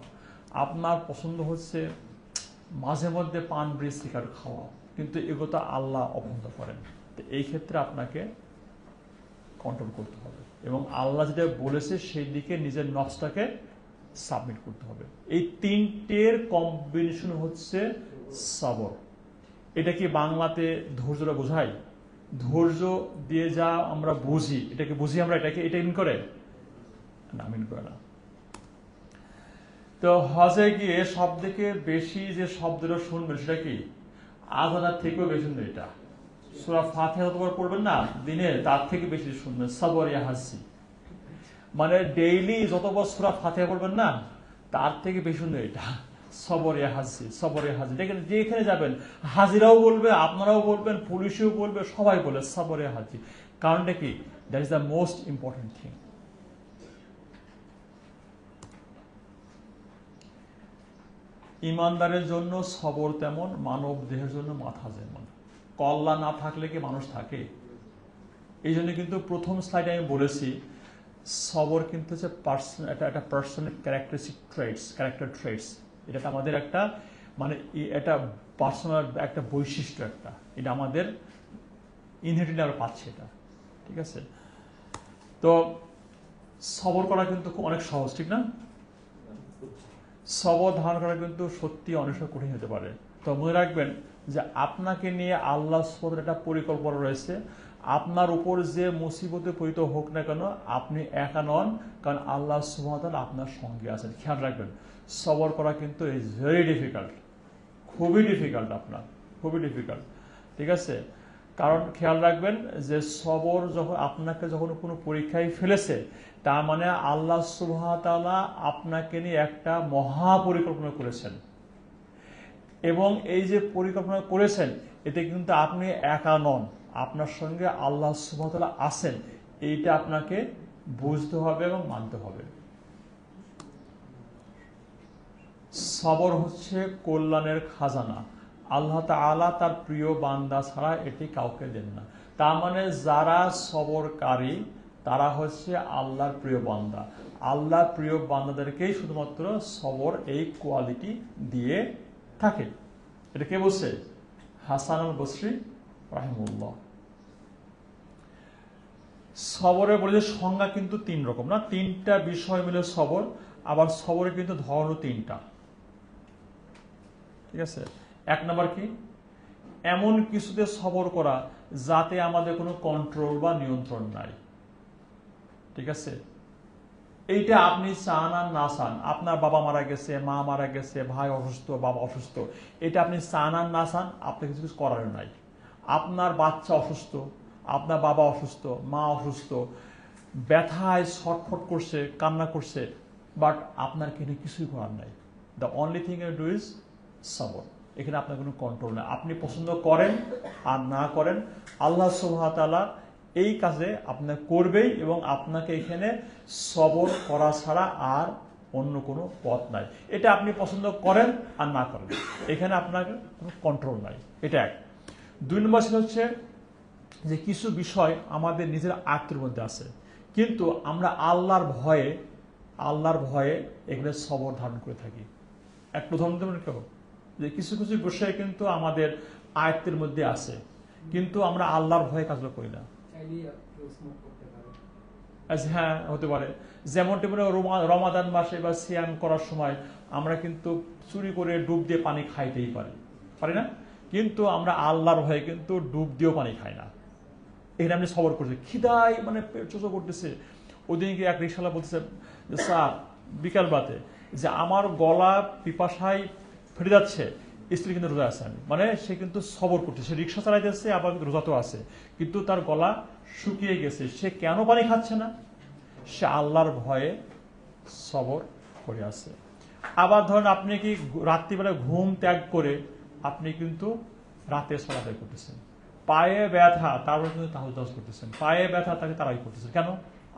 আপনার পছন্দ হচ্ছে মাঝে মধ্যে পান বিড়ি সিগারেট খাওয়া, কিন্তু এগুলো আল্লাহ অপছন্দ করেন। তো এই ক্ষেত্রে আপনাকে কন্ট্রোল করতে হবে এবং আল্লাহ যেটা বলেছে সেই দিকে নিজের নফসটাকে সাবমিট করতে হবে। এই 3টের কম্বিনেশন হচ্ছে সবর। এটা কি বাংলাতে ধৈর্যটা বোঝায়? ধৈর্য দিয়ে যা আমরা বুঝি, এটাকে বুঝি আমরা, এটা মিন করে না, মিন করে না। তো হজে গিয়ে সব থেকে বেশি যে শব্দটা শুনবেন সেটা কি? 1000 থেকেও বেশি শুনবেন। এটা সূরা ফাতিহা যতবার পড়বেন না দিনে, তার থেকে বেশি শুনবেন সবর ইয়া হাসি। মানে ডেইলি যতবার সূরা ফাতিহা পড়বেন না তার থেকে বেশি শুনবেন এটা, সবর ইয়া হাসি, সবর ইয়া হাসি। দেখেন যেখানে যাবেন হাজিরাও বলবে, আপনারাও বলবেন, পুলিশও বলবে, সবাই বলে সবর ইয়া হাসি। কারণটা কি? That is the most important thing. ইমানদারের জন্য সবর তেমন, মানব দেহের জন্য মাথা যেমন। কল্যাণ না থাকলে কি মানুষ থাকে? এই জন্য কিন্তু প্রথম স্লাইডে আমি বলেছি সবর কিন্তু হচ্ছে একটা পার্সোনাল ক্যারেক্টার ট্রেটস। এটা আমাদের একটা মানে এটা পার্সোনাল একটা বৈশিষ্ট্য, এটা আমাদের ইনহেরিটেড আমরা পাচ্ছি এটা, ঠিক আছে? তো সবর করা কিন্তু অনেক সহজ, ঠিক না? সবর ধারণ করা কিন্তু সত্যি অনেক সময় কঠিন হতে পারে। তো মনে রাখবেন যে আপনাকে নিয়ে আল্লাহ সুবহানাহু একটা পরিকল্পনা রয়েছে। আপনার উপর যে মুসিবতে পতিত হোক না কেন, আপনি একা নন, কারণ আল্লাহ সুবহানাহু আপনার সঙ্গে আছেন। খেয়াল রাখবেন, সবর করা কিন্তু ইজ ভেরি ডিফিকাল্ট, খুবই ডিফিকাল্ট, খুবই ডিফিকাল্ট, ঠিক আছে? কারণ খেয়াল রাখবেন যে সবর আপনাকে যখন কোনো পরীক্ষায় ফেলেছে, তার মানে আল্লাহ সুবহানাহু তাআলা আপনাকে নিয়ে একটা মহা পরিকল্পনা করেছেন, এবং এই যে পরিকল্পনা করেছেন এতে কিন্তু আপনি একা নন, আপনার সঙ্গে আল্লাহ সুবহানাহু তাআলা আছেন। এইটা আপনাকে বুঝতে হবে এবং মানতে হবে। সবর হচ্ছে কল্যাণের খাজানা। আল্লাহ তাআলা তার প্রিয় বান্দা ছাড়া এটি কাউকে দেন না। তার মানে যারা সবরকারী তারা হচ্ছে আল্লাহর প্রিয় বান্দা। আল্লাহর প্রিয় বান্দাদেরকেই শুধুমাত্র সবর এই কোয়ালিটি দিয়ে থাকে। এটা কে বলছে? হাসান আল বসরি রাহিমাহুল্লাহ। সবরের বলে যে সংজ্ঞা কিন্তু 3 রকম না, 3টা বিষয় মিলে সবর। আবার সবরের কিন্তু ধরনও 3টা, ঠিক আছে? 1 নাম্বার কি? এমন কিছুতে সবর করা যাতে আমাদের কোনো কন্ট্রোল বা নিয়ন্ত্রণ নাই, ঠিক আছে? এইটা আপনি চান আর না চান, আপনার বাবা মারা গেছে, মা মারা গেছে, ভাই অসুস্থ, বাবা অসুস্থ, এটা আপনি চান আর না চান, আপনার কিছু করার নাই। আপনার বাচ্চা অসুস্থ, আপনার বাবা অসুস্থ, মা অসুস্থ, ব্যথায় ছটফট করছে, কান্না করছে, বাট আপনার এখানে কিছুই করার নাই। The only thing you do is সবর। এখানে আপনার কোনো কন্ট্রোল নেই। আপনি পছন্দ করেন আর না করেন, আল্লাহ সুবহানাহু তাআলা এই কাজে আপনার করবেই, এবং আপনাকে এখানে সবর করা ছাড়া আর অন্য কোনো পথ নাই। এটা আপনি পছন্দ করেন আর না করেন, এখানে আপনার কোনো কন্ট্রোল নাই। এটা 1। 2 নম্বর হচ্ছে যে কিছু বিষয় আমাদের নিজের আয়ত্তের মধ্যে আছে, কিন্তু আমরা আল্লাহর ভয়ে এখানে সবর ধারণ করে থাকি। একটা উদাহরণ দেবেন কেউ, যে কিছু কিছু বিষয় কিন্তু আমাদের আয়ত্তের মধ্যে আছে, কিন্তু আমরা আল্লাহর ভয়ে কাজগুলো করি না। হ্যাঁ, হতে পারে। যেমনটি রমাদান মাসে বা সিয়াম করার সময় আমরা কিন্তু চুরি করে ডুব দিয়ে পানি খাইতেই পারি না, কিন্তু আমরা আল্লাহর ভয়ে কিন্তু ডুব দিয়েও পানি খাই না। এখানে আপনি সবর করছে, খিদায় মানে পেট চোচো করতেছে। ওদিনকে এক রিকশাওয়ালা বলতেছে যে স্যার বিকাল বাতে যে আমার গলা পিপাসায় ফেটে যাচ্ছে, স্ত্রী কিন্তু রোজা আছে, মানে সে কিন্তু সবর করছে, সে রিক্সা চালাইতেছে আবার কিন্তু রোজাতেও আছে, কিন্তু তার গলা শুকিয়ে গেছে। সে কেন পানি খাচ্ছে না? সে আল্লাহর ভয়ে সবর করে আছে। আবার ধরেন আপনি কি রাত্রিবেলা ঘুম ত্যাগ করে আপনি কিন্তু রাতে সালাত আদায় করতেছেন, পায়ে ব্যথা তারপরে কিন্তু তাহাজ্জুদ করতেছেন, পায়ে ব্যথা তাকে তারাই করতেছেন, কেন?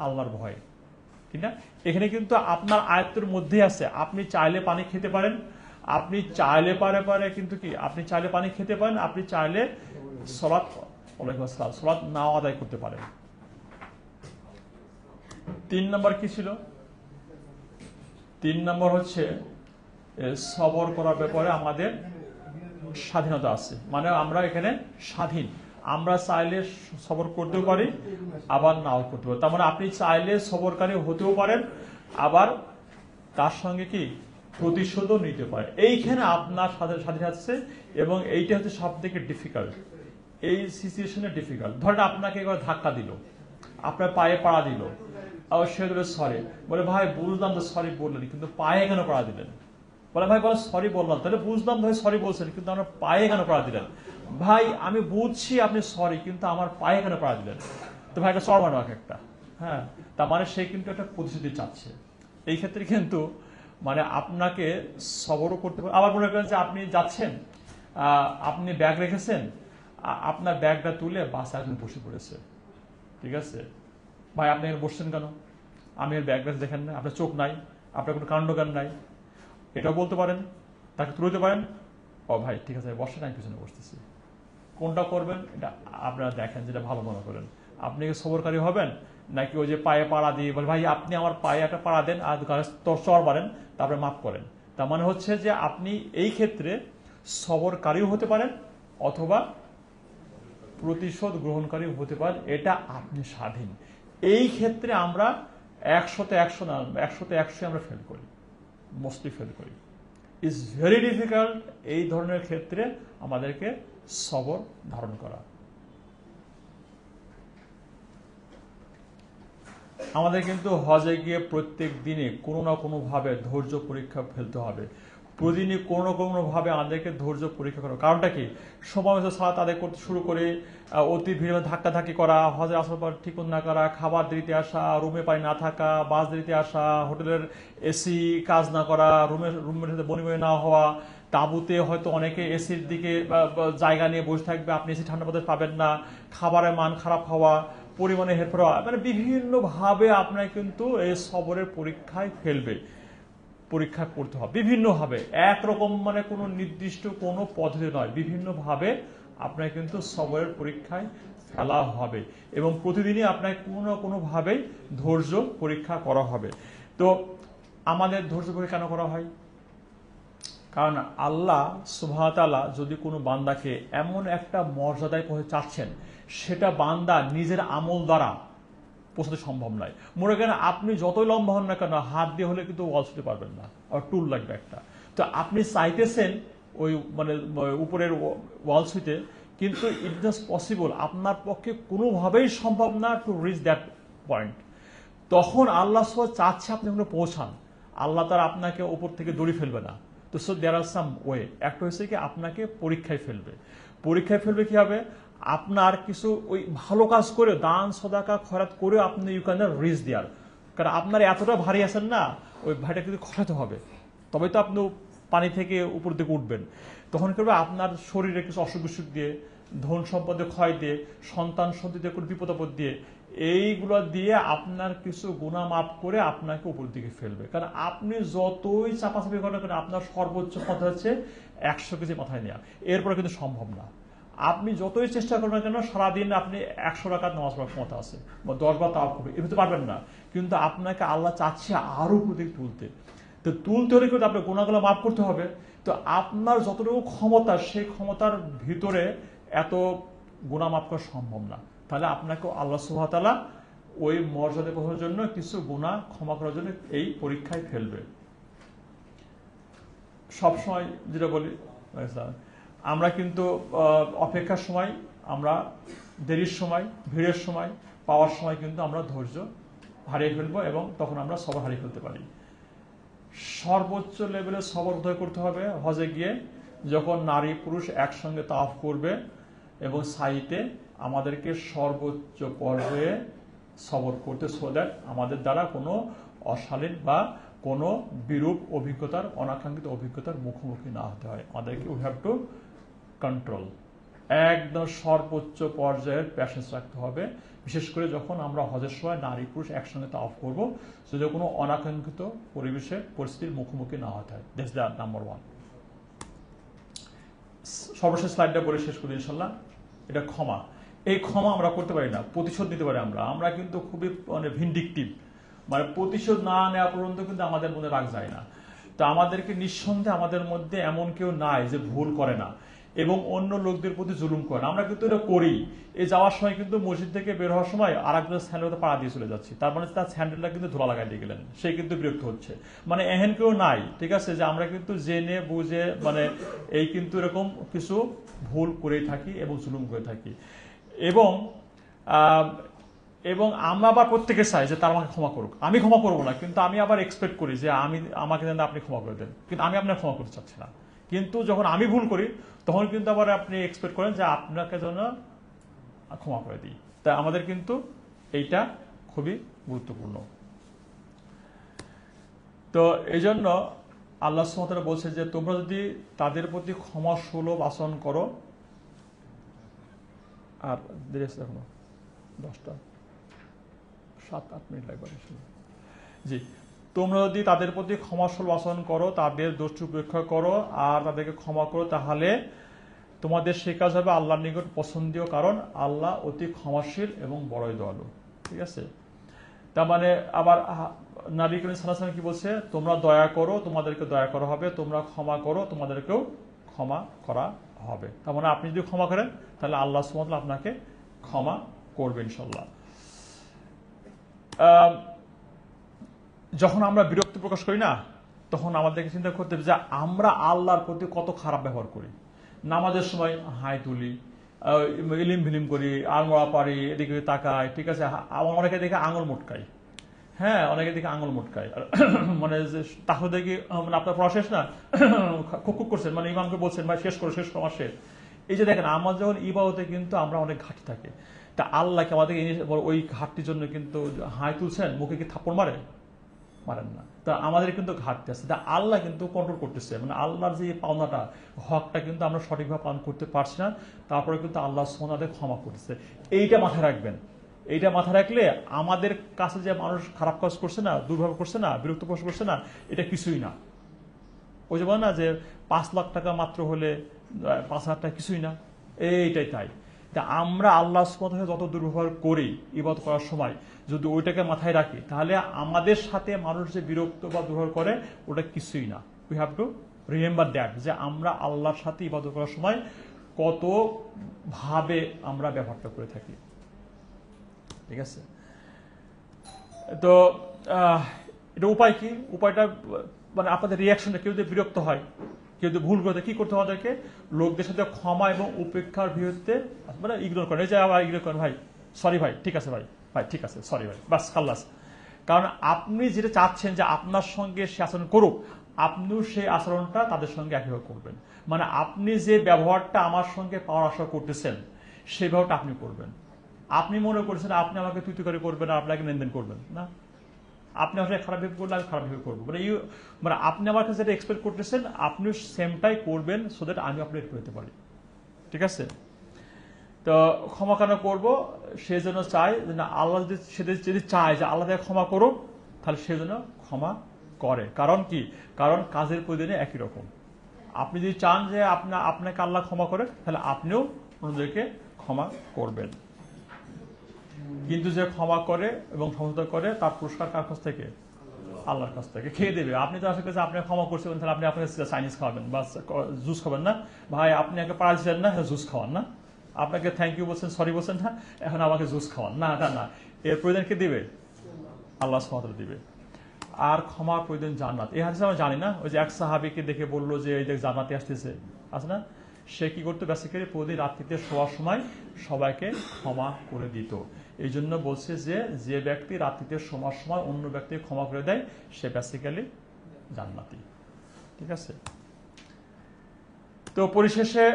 আল্লাহর ভয়ে, ঠিক না? এখানে কিন্তু আপনার আয়ত্তের মধ্যেই আছে। আপনি চাইলে পানি খেতে পারেন, আপনি চাইলে পারে কিন্তু কি আপনি চাইলে পানি খেতে পারেন, আপনি চাইলে সালাত নাও আদায় করতে পারেন। 3 নম্বর কি ছিল? 3 নম্বর হচ্ছে সবর করার ব্যাপারে আমাদের স্বাধীনতা আছে, মানে আমরা এখানে স্বাধীন। আমরা চাইলে সবর করতেও পারি, আবার নাও করতে পারি। তার মানে আপনি চাইলে সবরকারী হতেও পারেন, আবার তার সঙ্গে কি প্রতিশোধও নিতে পারে। এইখানে আপনার স্বাধীনতা আছে, এবং এইটা হচ্ছে সব থেকে ডিফিকাল্ট। এই সিচুয়েশনে ডিফিকাল্ট। ধরেন আপনাকে একবার ধাক্কা দিল, আপনার পায়ে পাড়া দিল, আবার সে বলে সরি, বলে ভাই বুঝলাম তো সরি বললেন, কিন্তু পায়ে কেন পাড়া দিলেন? বলে ভাই বলে সরি বললাম, তাহলে বুঝলাম ভাই সরি বলছেন, কিন্তু আমার পায়ে কেন পাড়া দিলেন? ভাই আমি বুঝছি আপনি সরি, কিন্তু আমার পায়ে কেন পাড়া দিলেন? তো ভাই একটা চড় মারো একটা। হ্যাঁ, তার মানে সে কিন্তু একটা প্রতিশ্রুতি চাচ্ছে। এই ক্ষেত্রে কিন্তু মানে আপনাকে সবরও করতে পারে। আবার মনে করেন যে আপনি যাচ্ছেন, আপনি ব্যাগ রেখেছেন, আপনার ব্যাগটা তুলে বাসে একজন বসে পড়েছে, ঠিক আছে? ভাই আপনি এখানে বসছেন কেন? আমি এর ব্যাগটা দেখেন না, আপনার চোখ নাই, আপনার কোনো কাণ্ডজ্ঞান নাই, এটাও বলতে পারেন। তাকে তুলতে পারেন, ও ভাই ঠিক আছে বসেন, আমি পিছনে বসতেছি। কোনটা করবেন এটা আপনারা দেখেন, যেটা ভালো মনে করেন। আপনি কি সবরকারী হবেন, নাকি ওই যে পায়ে পাড়া দিয়ে বলে ভাই আপনি আমার পায়ে একটা পাড়া দেন আর চর মারেন তারপরে মাফ করেন? তার মানে হচ্ছে যে আপনি এই ক্ষেত্রে সবরকারীও হতে পারেন অথবা প্রতিশোধ গ্রহণকারী হতে পারেন, এটা আপনি স্বাধীন। এই ক্ষেত্রে আমরা 100-100 না, 100-100 আমরা ফেল করি, মোস্টলি ফেল করি। ইজ ভেরি ডিফিকাল্ট এই ধরনের ক্ষেত্রে আমাদেরকে সবর ধারণ করা। আমাদের কিন্তু হজে গিয়ে প্রত্যেক দিনে কোনো না কোনোভাবে ধৈর্য পরীক্ষা ফেলতে হবে। প্রতিদিনই কোনো না কোনোভাবে আমাদেরকে ধৈর্য পরীক্ষা করা। কারণটা কি? সময় মতো সালাত আদায় করতে শুরু করে অতি ভিড়ে ধাক্কাধাক্কি করা, হজে আসার পর ঠিক না করা, খাবার দেরিতে আসা, রুমে পানি না থাকা, বাস দেরিতে আসা, হোটেলের এসি কাজ না করা, রুমের সাথে বনিবনি না হওয়া, তাঁবুতে হয়তো অনেকে এসির দিকে জায়গা নিয়ে বসে থাকবে, আপনি এসি ঠান্ডা বাতাস পাবেন না, খাবারের মান খারাপ হওয়া, পরিমাণে হেরফের হওয়া, মানে বিভিন্নভাবে আপনার কিন্তু এই সবরের পরীক্ষায় ফেলবে, পরীক্ষা করতে হবে বিভিন্নভাবে। একরকম মানে কোনো নির্দিষ্ট কোনো পদ্ধতি নয়, বিভিন্নভাবে আপনার কিন্তু সবরের পরীক্ষায় ফেলা হবে এবং প্রতিদিনই আপনার কোনো না কোনোভাবে ধৈর্য পরীক্ষা করা হবে। তো আমাদের ধৈর্য পরীক্ষা কেন করা হয়? কারণ আল্লাহ সুবহানাহু ওয়া তাআলা যদি কোনো বান্দাকে এমন একটা মর্যাদায় পৌঁছে চাচ্ছেন, সেটা বান্দা নিজের আমল দ্বারা পৌঁছাতে সম্ভব নয়। মনে করেন আপনি যতই লম্বা হন না কেন, হাত দিয়ে হলে কিন্তু ওয়াল ছুঁতে পারবেন না, আর টুল লাগবে একটা। তো আপনি চাইতেছেন ওই মানে উপরের ওয়াল ছুঁতে, কিন্তু ইট ইজ পসিবল, আপনার পক্ষে কোনোভাবেই সম্ভব না টু রিচ দ্যাট পয়েন্ট। তখন আল্লাহ চাচ্ছে আপনি ওখানে পৌঁছান, আল্লাহ তার আপনাকে উপর থেকে দড়ি ফেলবে না। তো so there R some way. একটা হচ্ছে কি আপনাকে পরীক্ষায় ফেলবে। পরীক্ষায় ফেলবে কি হবে? আপনার কিছু ওই ভালো কাজ করে, দান সদাকা খয়রাত করে আপনি ইউ ক্যান রিচ দেয়ার। কারণ আপনার এতটা ভারী আছেন না, ওই ভারীটা কিন্তু খসাতে হবে, তবে তো আপনি পানি থেকে উপর দিকে উঠবেন। তখন কি হবে? আপনার শরীরে কিছু অসুখ বিসুখ দিয়ে, ধন সম্পদে ক্ষয় দিয়ে, সন্তান সন্ততিতে কোনো বিপদ আপদ দিয়ে, এইগুলো দিয়ে আপনার কিছু গুনাহ মাফ করে আপনাকে উপর দিকে ফেলবে। কারণ আপনি যতই চাপাচাপি করেন কেন, আপনার সর্বোচ্চ কথা হচ্ছে 100 কেজি মাথায় নেওয়া, এরপরে কিন্তু সম্ভব না। আপনি যতই চেষ্টা করবেন কেন, সারাদিন আপনি 100 রাকাত নামাজ পড়ার ক্ষমতা আছে, বা 10 বার তাওয়াফ করবে, এভাবে পারবেন না। কিন্তু আপনাকে আল্লাহ চাচ্ছে আরো উপর দিকে তুলতে। তো তুলতে হলে কিন্তু আপনার গুনাহগুলো মাফ করতে হবে। তো আপনার যতটুকু ক্ষমতা, সেই ক্ষমতার ভিতরে এত গুনাহ মাফ করা সম্ভব না। তাহলে আপনাকে আল্লাহ সুবহানাহু ওয়া তাআলা ওই মর্যাদা পৌঁছানোর জন্য কিছু গুনাহ ক্ষমা করার জন্য এই পরীক্ষায় ফেলবে। সবসময় যেটা বলি, আমরা কিন্তু অপেক্ষার সময়, আমরা দেরির সময়, ভিড়ের সময়, পাওয়ার সময় কিন্তু আমরা ধৈর্য হারিয়ে ফেলবো এবং তখন আমরা সবর হারিয়ে ফেলতে পারি। সর্বোচ্চ লেভেলে সবর উদয় করতে হবে হজে গিয়ে, যখন নারী পুরুষ একসঙ্গে তাওয়াফ করবে এবং সাইতে আমাদেরকে সর্বোচ্চ পর্যায়ে সবর করতে, সো দ্যাট আমাদের দ্বারা কোনো অশালীন বা কোনো বিরূপ অভিজ্ঞতার, অনাকাঙ্ক্ষিত অভিজ্ঞতার মুখোমুখি না হতে হয়। আমাদেরকে উই হ্যাভ টু কন্ট্রোল, একদম সর্বোচ্চ পর্যায়ের প্যাশেন্স রাখতে হবে। বিশেষ করে যখন আমরা হজের সময় নারী পুরুষ একসঙ্গে তাওয়াফ করবো, সেটা কোনো অনাকাঙ্ক্ষিত পরিবেশের পরিস্থিতির মুখোমুখি না হতে হয়। That's the number one. সর্বশেষ স্লাইডটা বলে শেষ করি ইনশাল্লাহ। এটা ক্ষমা। এই ক্ষমা আমরা করতে পারি না, প্রতিশোধ নিতে পারি আমরা কিন্তু খুবই মানে ভিন্ডিকটিভ, মানে প্রতিশোধ না নেওয়া পর্যন্ত কিন্তু আমাদের মনে রাগ যায় না। তো আমাদেরকে নিঃসন্দেহে আমাদের মধ্যে এমন কেউ নাই যে ভুল করে না এবং অন্য লোকদের প্রতি জুলুম করে না। আমরা কিন্তু এটা করি। এই যাওয়ার সময় কিন্তু মসজিদ থেকে বের হওয়ার সময় আর একজন স্যান্ডেলতে পাড়া দিয়ে চলে যাচ্ছি, তার মানে তার স্যান্ডেলটা কিন্তু ধোলা লাগাই দিয়ে গেলেন, সে কিন্তু বিরক্ত হচ্ছে। মানে এহেন কেউ নাই, ঠিক আছে, যে আমরা কিন্তু জেনে বুঝে মানে এই কিন্তু এরকম কিছু ভুল করেই থাকি এবং জুলুম করে থাকি। এবং আমরা আবার প্রত্যেকে চাই যে তার আমাকে ক্ষমা করুক। আমি ক্ষমা করবো না, কিন্তু আমি আবার এক্সপেক্ট করি যে আমাকে যেন আপনি ক্ষমা করে দেন, কিন্তু আমি আপনার ক্ষমা করতে চাচ্ছি না। কিন্তু যখন আমি ভুল করি তখন কিন্তু আবার আপনি এক্সপেক্ট করেন যে আপনাকে যেন ক্ষমা করে দিই। তাই আমাদের কিন্তু এইটা খুবই গুরুত্বপূর্ণ। তো এই জন্য আল্লাহ সুবহানাহু ওয়া তাআলা বলছে যে তোমরা যদি তাদের প্রতি ক্ষমা সুলভ আচরণ করো, আর দেরি আছে এখনো 10টা 7-8 মিনিট লাগবে। জি, তোমরা যদি তাদের প্রতি ক্ষমাশীল আচরণ করো, তাদের দোষ উপেক্ষা করো আর তাদেরকে ক্ষমা করো, তাহলে তোমাদের সেই কাজ হবে আল্লাহর নিকট পছন্দীয়, কারণ আল্লাহ অতি ক্ষমাশীল এবং বড়ই দয়ালু। ঠিক আছে, তার মানে আবার নবী করিম সাল্লাল্লাহু আলাইহি ওয়াসাল্লাম কি বলছে, তোমরা দয়া করো তোমাদেরকে দয়া করা হবে, তোমরা ক্ষমা করো তোমাদেরকেও ক্ষমা করা হবে। তার মানে আপনি যদি ক্ষমা করেন তাহলে আল্লাহ সুবহানাহু ওয়া তাআলা আপনাকে ক্ষমা করবেন ইনশাআল্লাহ। যখন আমরা বিরক্তি প্রকাশ করি না, তখন আমাদেরকে চিন্তা করতে হবে যে আমরা আল্লাহর প্রতি কত খারাপ ব্যবহার করি। নামাজের সময় হাই তুলি, ইলিম ভিলিম করি, আলমোড়া পারি, এদিকে তাকাই, ঠিক আছে, অনেকে দেখে আঙুল মোটকাই, হ্যাঁ অনেকে দেখে আঙুল মোটকাই, মানে তাহলে দেখি মানে আপনার পড়া শেষ না, খুব করছেন, মানে ইমামকে বলছেন ভাই শেষ করো আমার শেষ। এই যে দেখেন আমার যখন ইবাদতে কিন্তু আমরা অনেক ঘাটতি থাকে, তা আল্লাহকে আমাদের ওই ঘাটতির জন্য কিন্তু হাই তুলছেন, মুখে কি থাপ্পড় মারেন না, তা আমাদের কিন্তু ঘাটতি আছে, তা আল্লাহ কিন্তু কন্ট্রোল করতেছে, মানে আল্লাহর যে পাওনাটা হকটা কিন্তু আমরা সঠিকভাবে পালন করতে পারছি না, তারপরে কিন্তু আল্লাহ সুবহানাহু ওয়া তাআলা ক্ষমা করতেছে। এইটা মাথায় রাখবেন, এইটা মাথায় রাখলে আমাদের কাছে যে মানুষ খারাপ কাজ করছে না, দুর্ব্যবহার করছে না, বিরক্ত প্রকাশ করছে না, এটা কিছুই না। ওই যে বলে না যে 5 লাখ টাকা মাত্র হলে 5,000 টাকা কিছুই না, এইটাই তাই। আমরা আল্লাহ সুবহানাহু ওয়া তাআলা যত দুর্ব্যবহার করি ইবাদত করার সময়, যদি ওইটাকে মাথায় রাখি, তাহলে আমাদের সাথে মানুষ যে বিরক্ত বা দুর্ব্যবহার করে ওটা কিছুই না। We have to remember that, যে আমরা আল্লাহর সাথে ইবাদত করার সময় কত ভাবে আমরা ব্যবহারটা করে থাকি। ঠিক আছে, তো এটা উপায় কি? উপায়টা মানে আপনাদের রিয়াকশনটা, কেউ যদি বিরক্ত হয়, কেউ যদি ভুল করে, কি করতে হবে আমাদেরকে? লোকদের সাথে ক্ষমা এবং উপেক্ষার ভিত্তিতে মানে ইগনোর করেন, এই যে আবার ইগনোর করেন, ভাই সরি ভাই ঠিক আছে, ভাই ঠিক আছে সরি ভাই, বাস খাল্লাস। কারণ আপনি যেটা চাচ্ছেন যে আপনার সঙ্গে সে আচরণ করুক, আপনিও সেই আচরণটা তাদের সঙ্গে একইভাবে করবেন। মানে আপনি যে ব্যবহারটা আমার সঙ্গে পাওয়ার আশা করতেছেন সেই ব্যবহারটা আপনি করবেন। আপনি মনে করছেন আপনি আমাকে তুই করে করবেন আর আপনাকে লেনদেন করবেন না, আপনি আসলে খারাপ ভেবে করলে আমি খারাপ ভেবে করবো, মানে আপনি আমার কাছে যেটা এক্সপেক্ট করতেছেন আপনি সেমটাই করবেন, সো দ্যাট আমি আপডেট করতে পারি। ঠিক আছে, তো ক্ষমা কেন করবো? সে যেন চায় যে না, আল্লাহ যদি চায় যে আল্লাহ ক্ষমা করুক, তাহলে সে যেন ক্ষমা করে। কারণ কি? কারণ কাজের প্রতিদিনে একই রকম। আপনি যদি চান যে আপনাকে আল্লাহ ক্ষমা করে, তাহলে আপনিও অন্যদেরকে ক্ষমা করবেন। কিন্তু যে ক্ষমা করে এবং সমঝোতা করে তার পুরস্কার কার কাছ থেকে? আল্লাহর কাছ থেকে। খেয়ে দেবে। আপনি তো আসলে আপনি ক্ষমা করছেন, তাহলে আপনি আপনাকে চাইনিজ খাওয়াবেন বা জুস খাবেন না, ভাই আপনি আগে পাড়া ছিলেন না, জুস খাওয়ান না, আপনাকে থ্যাংক ইউ বলছেন, সরি বলছেন না, এখন আমাকে জুস খাওয়ান না, না, এর প্রয়োজন কে দিবে? আল্লাহ সুবহানাহু ওয়া তাআলা দিবে। আর ক্ষমার প্রয়োজন জান্নাত। এই হাদিস আমরা জানি না, ওই যে এক সাহাবীকে দেখে বললো যে এই যে জান্নাতে আসতেছে, আছে না, সে কি করতো? বেসিক্যালি প্রতিদিন রাত্রিতে শোয়ার সময় সবাইকে ক্ষমা করে দিত। এই জন্য বলছে যে ব্যক্তি রাত্রিতে শোয়ার সময় অন্য ব্যক্তিকে ক্ষমা করে দেয় সে বেসিক্যালি জান্নাতি। ঠিক আছে, তো পরিশেষে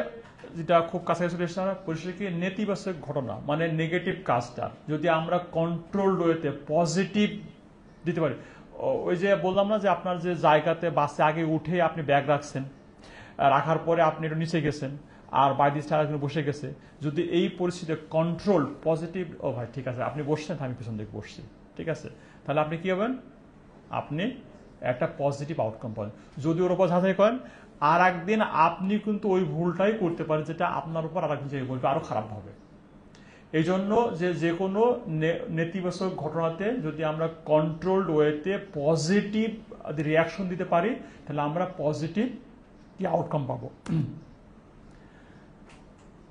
যেটা খুব কাছাকাছি চলে এসেছে, পরিশেষে কি নেতিবাচক ঘটনা মানে নেগেটিভ কাজটা যদি আমরা কন্ট্রোল ওয়েতে পজিটিভ দিতে পারি। ওই যে বললাম না যে আপনার যে জায়গাতে বাসে আগে উঠে আপনি ব্যাগ রাখছেন, রাখার পরে আপনি একটু নিচে গেছেন আর বাইরে বসে গেছে, যদি এই পরিস্থিতিতে কন্ট্রোল পজিটিভ, ও ভাই ঠিক আছে আপনি বসছেন, আমি পিছন দিকে বসছি, ঠিক আছে, তাহলে আপনি কি হবেন? আপনি একটা পজিটিভ আউটকাম পাবেন। যদি ওর উপর ঝাঁঝাই করেন, আর একদিন আপনি কিন্তু ওই ভুলটাই করতে পারেন যেটা আপনার উপর আর একদিন জায়গায় বলবে আরো খারাপ হবে। এই জন্য যে কোনো নেতিবাচক ঘটনাতে যদি আমরা কন্ট্রোলড ওয়েতে পজিটিভ রিয়াকশন দিতে পারি, তাহলে আমরা পজিটিভ কি আউটকাম পাবো।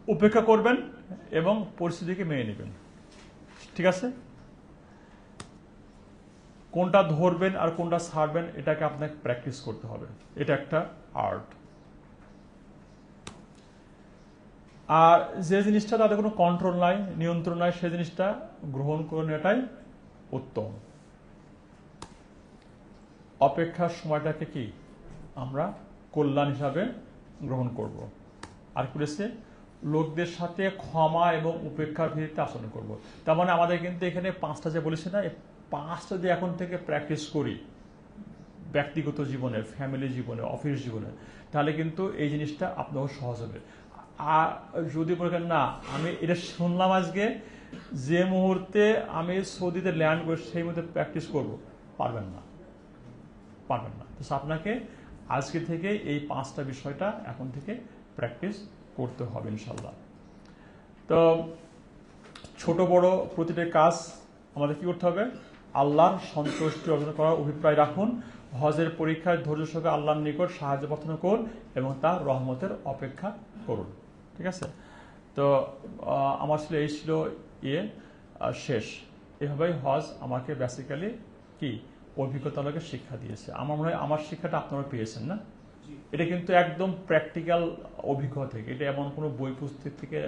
উপেক্ষা করবেন এবং পরিস্থিতিকে মেনে নেবেন। ঠিক আছে, কোনটা ধরবেন আর কোনটা ছাড়বেন এটাকে আপনাকে প্র্যাকটিস করতে হবে, এটা একটা আর্ট। আর যে জিনিসটা তাদের কোনো কন্ট্রোল নাই, নিয়ন্ত্রণ নাই, সে জিনিসটা গ্রহণ করে নেওয়াটাই উত্তম। অপেক্ষার সময়টাকে কি আমরা কল্যাণ হিসাবে গ্রহণ করব। আর করেছে লোকদের সাথে ক্ষমা এবং উপেক্ষার ভিত্তিতে আচরণ করব। তার মানে আমাদের কিন্তু এখানে 5টা যে বলেছে না, এই 5টা যদি এখন থেকে প্র্যাকটিস করি ব্যক্তিগত জীবনে, ফ্যামিলি জীবনে, অফিস জীবনে, তাহলে কিন্তু এই জিনিসটা আপনার সহজ হবে। আর যদি বলেন না আমি এটা শুনলাম আজকে, যে মুহূর্তে আমি সৌদিতে ল্যান্ড করি সেই মুহূর্তে প্র্যাকটিস করব, পারবেন না। পারবেন না। তো আপনাকে আজকে থেকে এই 5টা বিষয়টা এখন থেকে প্র্যাকটিস করতে হবে ইনশাল্লাহ। তো ছোট বড় প্রতিটি কাজ আমাদের কি করতে হবে? আল্লাহর সন্তুষ্টি অর্জন করার অভিপ্রায় রাখুন। হজের পরীক্ষায় ধৈর্য সহকারে আল্লাহর নিকট সাহায্য প্রার্থনা করুন এবং তার রহমতের অপেক্ষা করুন। ঠিক আছে? তো আমার ছিল এই ছিল শেষ। এভাবেই হজ আমাকে বেসিক্যালি কি অভিজ্ঞতাকে শিক্ষা দিয়েছে। আমার মনে হয় আমার শিক্ষাটা আপনারা পেয়েছেন না? এটা কিন্তু একদম প্র্যাকটিক্যাল অভিজ্ঞতা থেকে, এটা এমন কোনো বই পুস্তক থেকে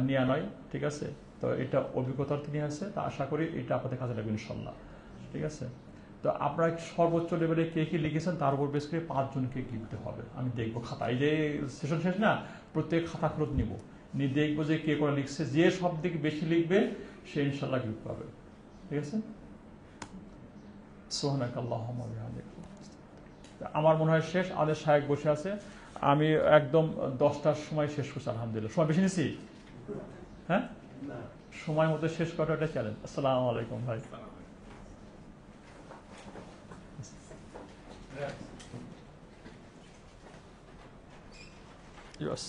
নেওয়া নয়। ঠিক আছে? তো এটা অভিজ্ঞতার থেকে নিয়ে আসছে। তা আশা করি এটা আপনাদের কাজে লাগবে ইনশাল্লাহ। ঠিক আছে? তো আপনারা সর্বোচ্চ লেভেলে কে কি লিখেছেন তার উপর বেশ করে 5 জনকে লিখতে হবে। আমি দেখবো খাতা, এই যে সেশন শেষ না, প্রত্যেক খাতা ফেরত নিব, নিয়ে দেখবো যে কে করে লিখছে। যে সব থেকে বেশি লিখবে সে ইনশাল্লাহ গিফট পাবে। ঠিক আছে? সুবহানাকাল্লাহুম্মা ওয়া বিহামদিক। আমার মনে হয় শেষ। আমাদের সাহেব বসে আছে, আমি একদম 10টার সময় শেষ করছি আলহামদুলিল্লাহ। সময় বেশি নিছি? হ্যাঁ, সময় মতো শেষ করাটা চ্যালেঞ্জ। আসসালামু আলাইকুম ভাই। Yes.